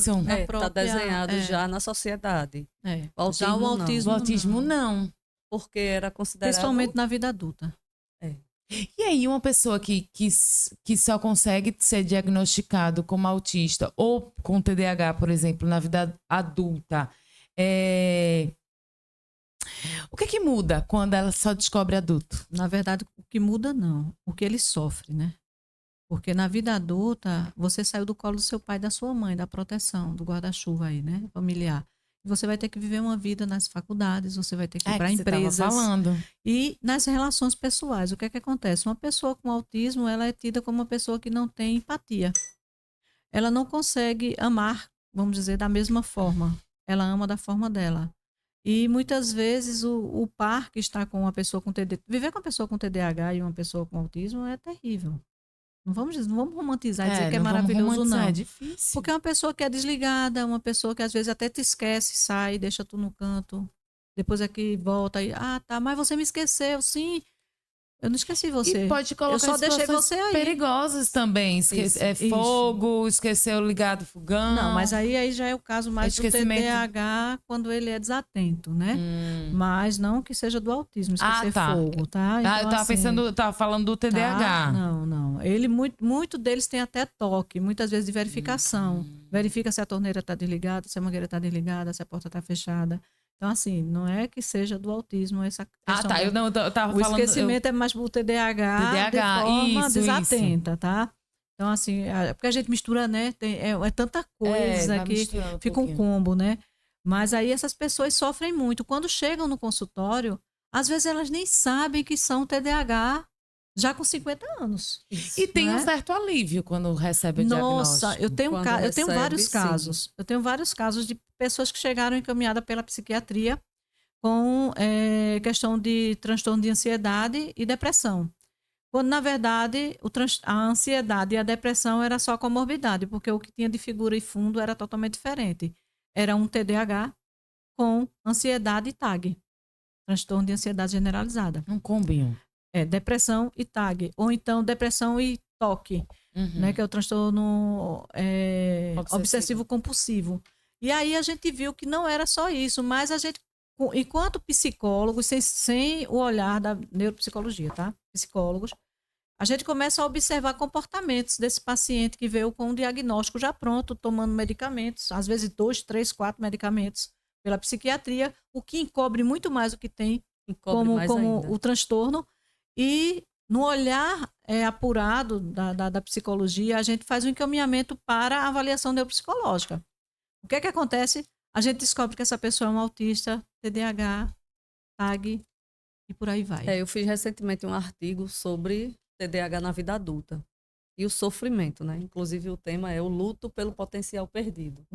própria... Está desenhado já na sociedade. O autismo, já o autismo, o autismo não. Porque era considerado... Principalmente na vida adulta. E aí, uma pessoa que só consegue ser diagnosticado como autista ou com TDAH, por exemplo, na vida adulta, o que muda quando ela só descobre adulto? Na verdade, o que muda não, o que ele sofre, né? Porque na vida adulta, você saiu do colo do seu pai e da sua mãe, da proteção, do guarda-chuva aí, né? Familiar. Você vai ter que viver uma vida nas faculdades, você vai ter que ir para empresas. Você tava falando. E nas relações pessoais, o que é que acontece? Uma pessoa com autismo, ela é tida como uma pessoa que não tem empatia. Ela não consegue amar, vamos dizer, da mesma forma. Ela ama da forma dela. E muitas vezes o par que está com uma pessoa com TDAH, viver com uma pessoa com TDAH e uma pessoa com autismo é terrível. Não vamos romantizar e dizer que é maravilhoso, não. É difícil. Porque é uma pessoa que é desligada, uma pessoa que às vezes até te esquece, sai, deixa tu no canto. Depois é que volta e, tá, mas você me esqueceu, sim. Eu não esqueci você. E pode colocar eu só deixei você aí. Perigosas também. Fogo, esqueceu ligado o fogão. Não, mas aí já é o caso mais do TDAH quando ele é desatento, né? Mas não que seja do autismo, esquecer fogo, tá? Então, eu tava tava falando do TDAH. Tá? Não. Ele, muito deles tem até toque, muitas vezes de verificação. Verifica se a torneira está desligada, se a mangueira está desligada, se a porta está fechada. Então, assim, não é que seja do autismo essa questão. Eu tava o falando... O esquecimento é mais pro TDAH de forma desatenta, tá? Então, assim, porque a gente mistura, né? É tanta coisa que fica um combo, né? Mas aí essas pessoas sofrem muito. Quando chegam no consultório, às vezes elas nem sabem que são TDAH já com 50 anos. E tem um certo alívio quando recebe o diagnóstico. Nossa, eu tenho vários casos. Eu tenho vários casos de pessoas que chegaram encaminhadas pela psiquiatria com questão de transtorno de ansiedade e depressão. Quando, na verdade, a ansiedade e a depressão era só comorbidade, porque o que tinha de figura e fundo era totalmente diferente. Era um TDAH com ansiedade e TAG. Transtorno de ansiedade generalizada. Um combinho. Depressão e TAG. Ou então depressão e TOC, né, que é o transtorno obsessivo-compulsivo. E aí a gente viu que não era só isso, mas a gente, enquanto psicólogos, sem o olhar da neuropsicologia, tá? Psicólogos, a gente começa a observar comportamentos desse paciente que veio com um diagnóstico já pronto, tomando medicamentos, às vezes 2, 3, 4 medicamentos pela psiquiatria, o que encobre muito mais o que tem como o transtorno. E no olhar apurado da psicologia, a gente faz um encaminhamento para a avaliação neuropsicológica. O que é que acontece? A gente descobre que essa pessoa é um autista, TDAH, TAG e por aí vai. Eu fiz recentemente um artigo sobre TDAH na vida adulta e o sofrimento, né? Inclusive o tema é o luto pelo potencial perdido.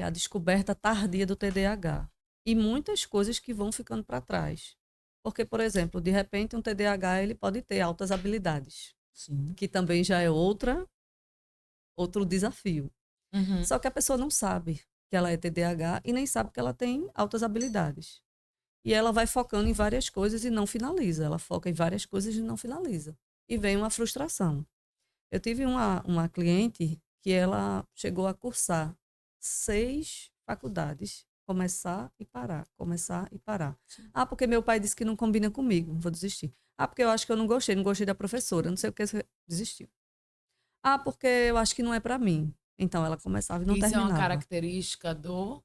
A descoberta tardia do TDAH e muitas coisas que vão ficando para trás. Porque, por exemplo, de repente um TDAH ele pode ter altas habilidades, que também já é outro desafio. Só que a pessoa não sabe que ela é TDAH e nem sabe que ela tem altas habilidades. E ela vai focando em várias coisas e não finaliza. Ela foca em várias coisas e não finaliza. E vem uma frustração. Eu tive uma cliente que ela chegou a cursar 6 faculdades, começar e parar. Porque meu pai disse que não combina comigo, vou desistir. Porque eu acho que eu não gostei da professora, não sei o que, desistiu. Porque eu acho que não é para mim. Então, ela começava e não terminava. Isso é uma característica do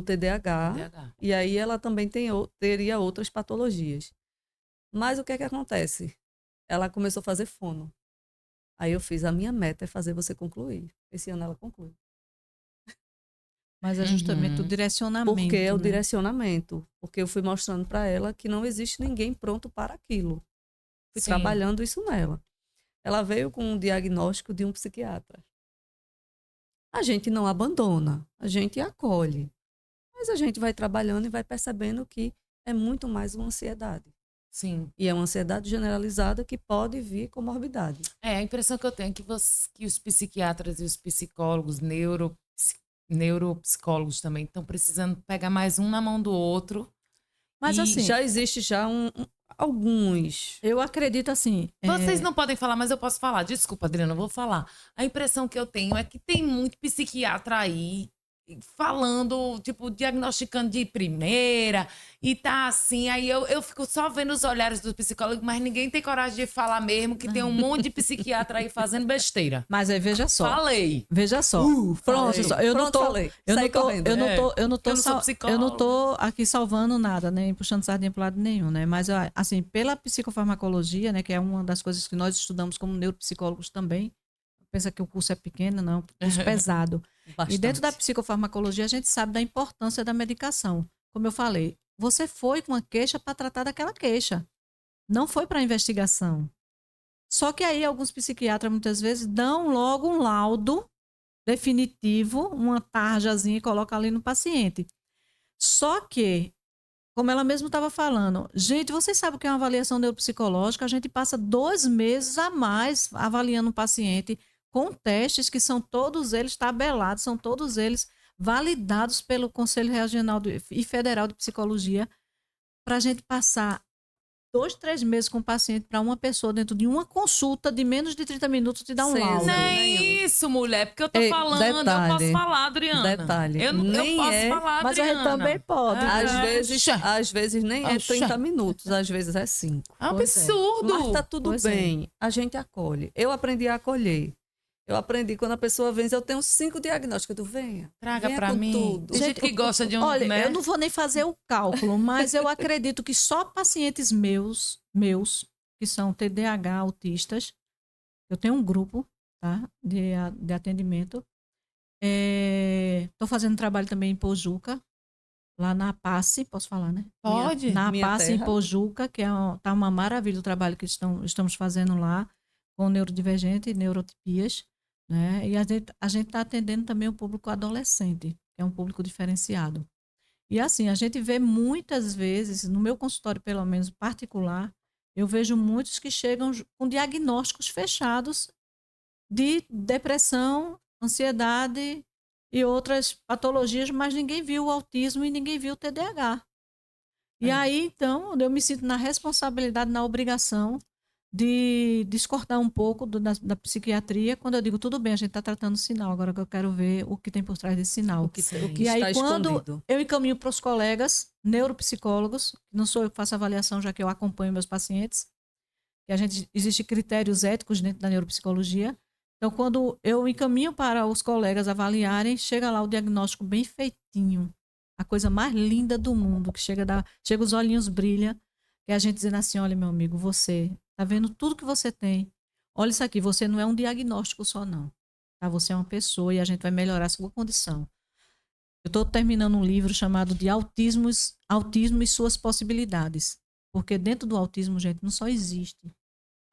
TDAH. E aí, ela também teria outras patologias. Mas o que é que acontece? Ela começou a fazer fono. Aí eu fiz, a minha meta é fazer você concluir. Esse ano ela conclui. Mas é justamente o direcionamento. Porque é o né? direcionamento. Porque eu fui mostrando para ela que não existe ninguém pronto para aquilo. Fui Sim. trabalhando isso nela. Ela veio com um diagnóstico de um psiquiatra. A gente não abandona, a gente acolhe. Mas a gente vai trabalhando e vai percebendo que é muito mais uma ansiedade. Sim. E é uma ansiedade generalizada que pode vir com morbidade. A impressão que eu tenho é que os psiquiatras e os psicólogos, neuropsicólogos também, estão precisando pegar mais um na mão do outro. Mas E assim, Já existe já alguns. eu acredito assim. Vocês não podem falar, mas eu posso falar. Desculpa, Adriana, eu vou falar. A impressão que eu tenho é que tem muito psiquiatra aí falando, tipo, diagnosticando de primeira e tá assim. Aí eu fico só vendo os olhares do psicólogo, mas ninguém tem coragem de falar mesmo que tem um monte de psiquiatra aí fazendo besteira. Mas aí veja só. Falei. Veja só. Pronto, falei. só, eu não Pronto, tô, falei. eu Saí não tô, correndo. eu não tô, eu não tô, Eu não sou eu psicóloga. não tô aqui salvando nada, nem puxando sardinha para lado nenhum, né? Mas assim, pela psicofarmacologia, né, que é uma das coisas que nós estudamos como neuropsicólogos também. Pensa que o curso é pequeno, não, um curso pesado. Bastante. E dentro da psicofarmacologia a gente sabe da importância da medicação. Como eu falei, você foi com uma queixa para tratar daquela queixa. Não foi para investigação. Só que aí alguns psiquiatras muitas vezes dão logo um laudo definitivo, uma tarjazinha e colocam ali no paciente. Só que, como ela mesma estava falando, gente, vocês sabem o que é uma avaliação neuropsicológica? A gente passa 2 meses a mais avaliando o paciente com testes que são todos eles tabelados, são todos eles validados pelo Conselho Regional e Federal de Psicologia, para a gente passar 2, 3 meses com o paciente para uma pessoa dentro de uma consulta de menos de 30 minutos te dar um Sem laudo. Não exame é nenhum. isso, mulher, porque eu tô Ei, falando, eu detalhe, posso falar, Adriana. detalhe, Eu nem posso é, falar, mas a gente Adriana. também pode. Às vezes nem é 30 minutos, às vezes é 5. É um Pois é. absurdo. Mas tá tudo Pois é. bem, a gente acolhe. Eu aprendi a acolher. Eu aprendi quando a pessoa vem, eu tenho 5 diagnósticos, eu digo, venha. Traga venha pra com mim. tudo. Tem gente que gosta de um, Olha, né? eu não vou nem fazer o cálculo, mas eu acredito que só pacientes meus, que são TDAH, autistas, eu tenho um grupo, tá, de atendimento. Estou fazendo trabalho também em Pojuca, lá na APACE, posso falar, né? Pode? Na Minha APACE em terra. Pojuca, que tá uma maravilha o trabalho que estamos fazendo lá, com neurodivergente e neurotipias, né? E a gente está atendendo também o público adolescente, que é um público diferenciado. E assim, a gente vê muitas vezes, no meu consultório, pelo menos particular, eu vejo muitos que chegam com diagnósticos fechados de depressão, ansiedade e outras patologias, mas ninguém viu o autismo e ninguém viu o TDAH. E aí, então, eu me sinto na responsabilidade, na obrigação de discordar um pouco da psiquiatria, quando eu digo, tudo bem, a gente está tratando o sinal, agora que eu quero ver o que tem por trás desse sinal. O que E aí, está quando escondido. eu encaminho para os colegas neuropsicólogos, não sou eu que faço avaliação, já que eu acompanho meus pacientes, e existe critérios éticos dentro da neuropsicologia. Então, quando eu encaminho para os colegas avaliarem, chega lá o diagnóstico bem feitinho, a coisa mais linda do mundo, que chega os olhinhos brilham, e a gente dizendo assim, olha, meu amigo, você tá vendo tudo que você tem, olha isso aqui, você não é um diagnóstico só não, tá? Você é uma pessoa e a gente vai melhorar a sua condição. Eu estou terminando um livro chamado de Autismo e Suas Possibilidades, porque dentro do autismo, gente, não só existe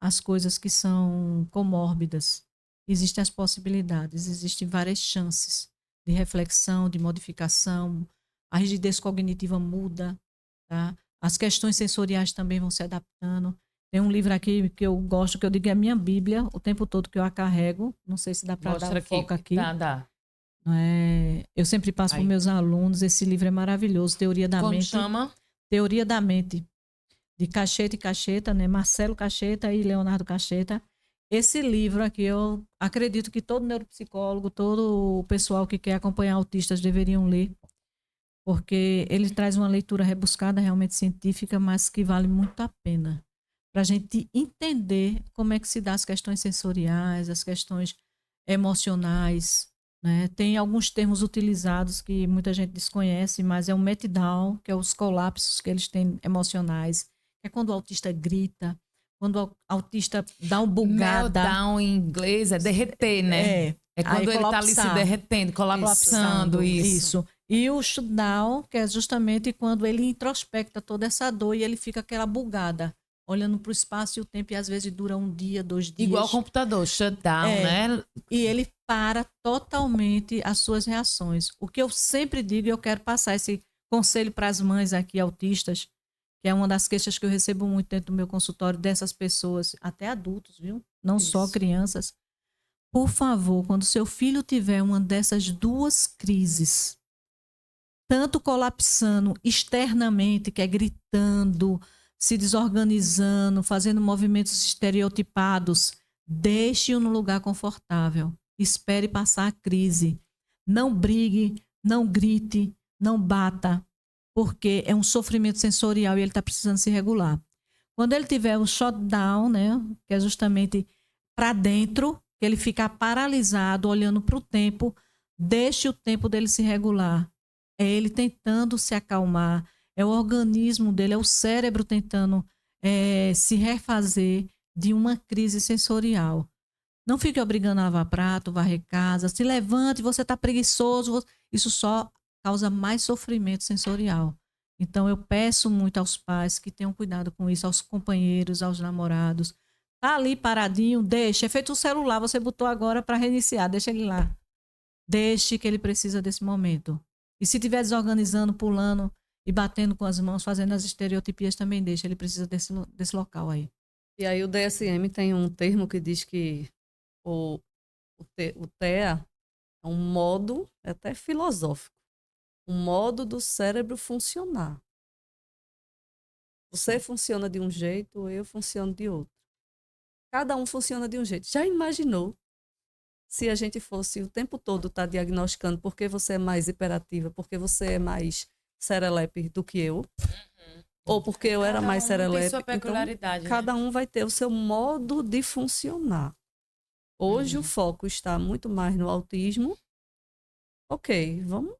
as coisas que são comórbidas, existem as possibilidades, existem várias chances de reflexão, de modificação, a rigidez cognitiva muda, tá? As questões sensoriais também vão se adaptando. Tem um livro aqui que eu gosto, que eu digo é a minha Bíblia, o tempo todo que eu a carrego. Não sei se dá para dar um foco aqui. Dá. Eu sempre passo para meus alunos, esse livro é maravilhoso, Teoria da Como Mente. chama? Teoria da Mente, de Cacheta e Cacheta, né? Marcelo Cacheta e Leonardo Cacheta. Esse livro aqui, eu acredito que todo neuropsicólogo, todo o pessoal que quer acompanhar autistas deveriam ler, porque ele traz uma leitura rebuscada, realmente científica, mas que vale muito a pena, para a gente entender como é que se dá as questões sensoriais, as questões emocionais, né? Tem alguns termos utilizados que muita gente desconhece, mas é o meltdown, que é os colapsos que eles têm emocionais, que é quando o autista grita, quando o autista dá uma bugada. Meltdown em inglês é derreter, né? É quando Aí ele tá ali se colapsar. derretendo, colapsando, isso. E o shutdown, que é justamente quando ele introspecta toda essa dor e ele fica aquela bugada, olhando para o espaço e o tempo, e às vezes dura um dia, 2 dias. Igual o computador, shutdown, né? E ele para totalmente as suas reações. O que eu sempre digo, e eu quero passar esse conselho para as mães aqui autistas, que é uma das queixas que eu recebo muito dentro do meu consultório dessas pessoas, até adultos, viu? Não só crianças. Por favor, quando seu filho tiver uma dessas 2 crises, tanto colapsando externamente, que é gritando, se desorganizando, fazendo movimentos estereotipados, deixe-o no lugar confortável. Espere passar a crise. Não brigue, não grite, não bata, porque é um sofrimento sensorial e ele está precisando se regular. Quando ele tiver o shutdown, né, que é justamente para dentro, que ele ficar paralisado, olhando para o tempo, deixe o tempo dele se regular. É ele tentando se acalmar, é o organismo dele, é o cérebro tentando se refazer de uma crise sensorial. Não fique obrigando a lavar prato, varrer casa, se levante, você está preguiçoso, isso só causa mais sofrimento sensorial. Então eu peço muito aos pais que tenham cuidado com isso, aos companheiros, aos namorados. Tá ali paradinho, deixa. É feito um celular, você botou agora para reiniciar, deixa ele lá. Deixe que ele precisa desse momento. E se estiver desorganizando, pulando e batendo com as mãos, fazendo as estereotipias, também deixa. Ele precisa desse local aí. E aí o DSM tem um termo que diz que o TEA é um modo, é até filosófico, um modo do cérebro funcionar. Você funciona de um jeito, eu funciono de outro. Cada um funciona de um jeito. Já imaginou se a gente fosse o tempo todo estar diagnosticando porque você é mais hiperativa, porque você é mais serelepe do que eu? Ou porque eu era mais serelepe? Tem sua peculiaridade, então, cada um vai ter o seu modo de funcionar. Hoje o foco está muito mais no autismo. Ok, vamos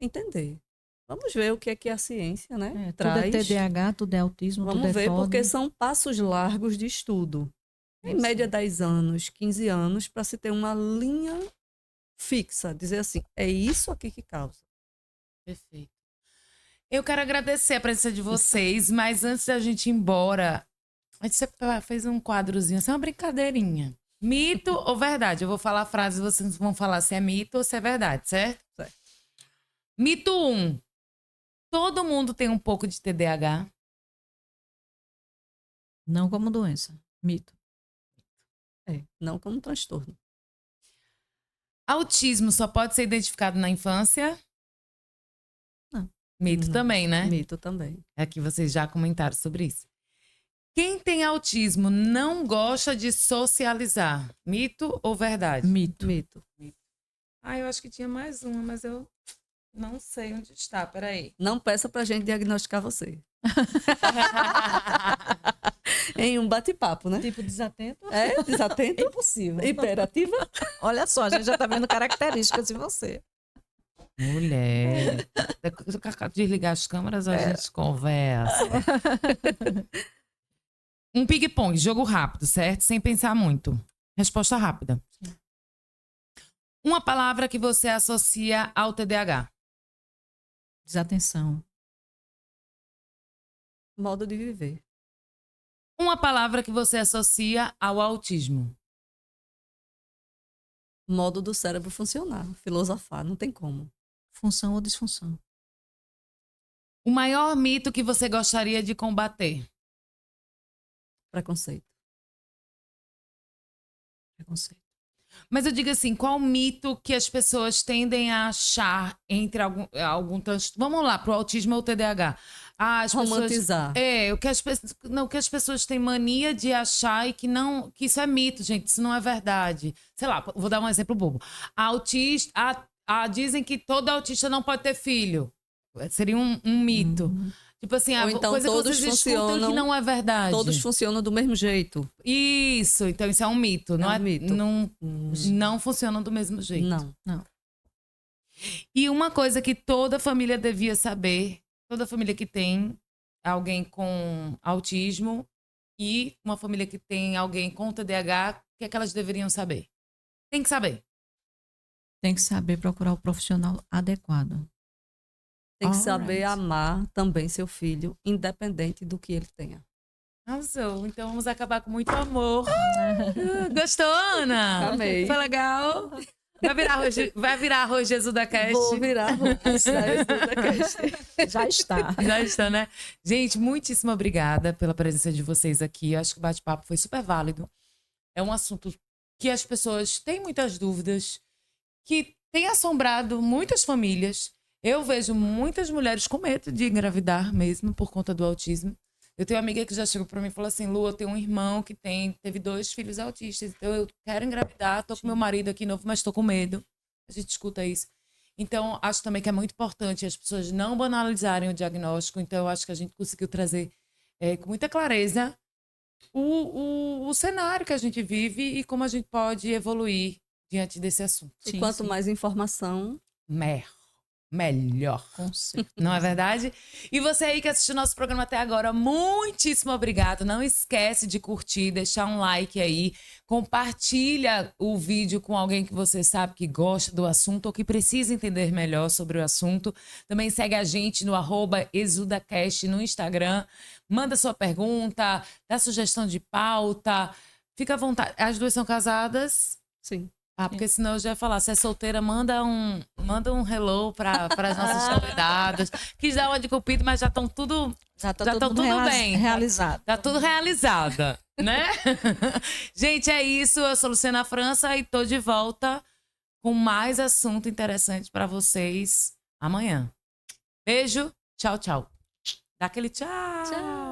entender. Vamos ver o que é que a ciência, né, traz. Tudo é TDAH, tudo é autismo, Vamos tudo é ver, TOD. porque são passos largos de estudo. Em média, 10 anos, 15 anos, para se ter uma linha fixa. Dizer assim, é isso aqui que causa. Perfeito. Eu quero agradecer a presença de vocês, mas antes da gente ir embora, a gente fez um quadrozinho, assim, uma brincadeirinha. Mito ou verdade? Eu vou falar a frase e vocês vão falar se é mito ou se é verdade, certo? Certo. Mito 1. Todo mundo tem um pouco de TDAH? Não como doença. Mito. Não como transtorno. Autismo só pode ser identificado na infância? Não. Mito Não. também, né? Mito também. Aqui vocês já comentaram sobre isso. Quem tem autismo não gosta de socializar? Mito ou verdade? Mito. Mito. Ah, eu acho que tinha mais uma, mas eu não sei onde está. Peraí. Não peça pra gente diagnosticar você. Em um bate-papo, né? Tipo desatento? É, desatento, Impossível. hiperativa. Olha só, a gente já tá vendo características de você. Mulher. Desligar as câmeras, a gente conversa. Um ping-pong, jogo rápido, certo? Sem pensar muito. Resposta rápida. Uma palavra que você associa ao TDAH. Desatenção. Modo de viver. Uma palavra que você associa ao autismo. Modo do cérebro funcionar. Filosofar, não tem como. Função ou disfunção. O maior mito que você gostaria de combater. Preconceito. Preconceito. Mas eu digo assim, qual mito que as pessoas tendem a achar entre algum transtorno? Vamos lá, pro autismo ou TDAH. As Romantizar. Pessoas, o que as pessoas têm mania de achar e que isso é mito, gente, isso não é verdade. Sei lá, vou dar um exemplo bobo. Dizem que todo autista não pode ter filho. Seria um mito. Tipo assim, a Ou então coisa que todos vocês escutam funcionam- que não é verdade. Todos funcionam do mesmo jeito. Isso, então isso é um mito. Não um é mito. Não funcionam do mesmo jeito. Não. E uma coisa que toda família devia saber, toda família que tem alguém com autismo, e uma família que tem alguém com TDAH, o que é que elas deveriam saber? Tem que saber. Tem que saber procurar o profissional adequado. Tem que Alright. saber amar também seu filho, independente do que ele tenha. Arrasou. Então vamos acabar com muito amor. Gostou, Ana? Amei. Foi legal? Vai virar arroz Jesus da Cast? Vou virar Já está. Já está, né? Gente, muitíssimo obrigada pela presença de vocês aqui. Eu acho que o bate-papo foi super válido. É um assunto que as pessoas têm muitas dúvidas, que tem assombrado muitas famílias. Eu vejo muitas mulheres com medo de engravidar mesmo por conta do autismo. Eu tenho uma amiga que já chegou pra mim e falou assim: Lu, eu tenho um irmão que teve 2 filhos autistas, então eu quero engravidar, tô com meu marido aqui novo, mas tô com medo. A gente escuta isso. Então, acho também que é muito importante as pessoas não banalizarem o diagnóstico. Então, eu acho que a gente conseguiu trazer com muita clareza o cenário que a gente vive e como a gente pode evoluir diante desse assunto. E quanto mais informação, Melhor. Com certeza. Não é verdade? E você aí que assistiu nosso programa até agora, muitíssimo obrigado. Não esquece de curtir, deixar um like aí. Compartilha o vídeo com alguém que você sabe que gosta do assunto ou que precisa entender melhor sobre o assunto. Também segue a gente no @exudacast no Instagram. Manda sua pergunta, dá sugestão de pauta. Fica à vontade. As 2 são casadas? sim. Porque senão eu já ia falar, se é solteira, manda um hello para as nossas convidadas. Quis dar uma de cupido, mas já estão tudo tudo bem. Realizado. Tá tudo realizada, né? Gente, é isso. Eu sou Luciana França e tô de volta com mais assunto interessante para vocês amanhã. Beijo, tchau, tchau. Dá aquele tchau. Tchau.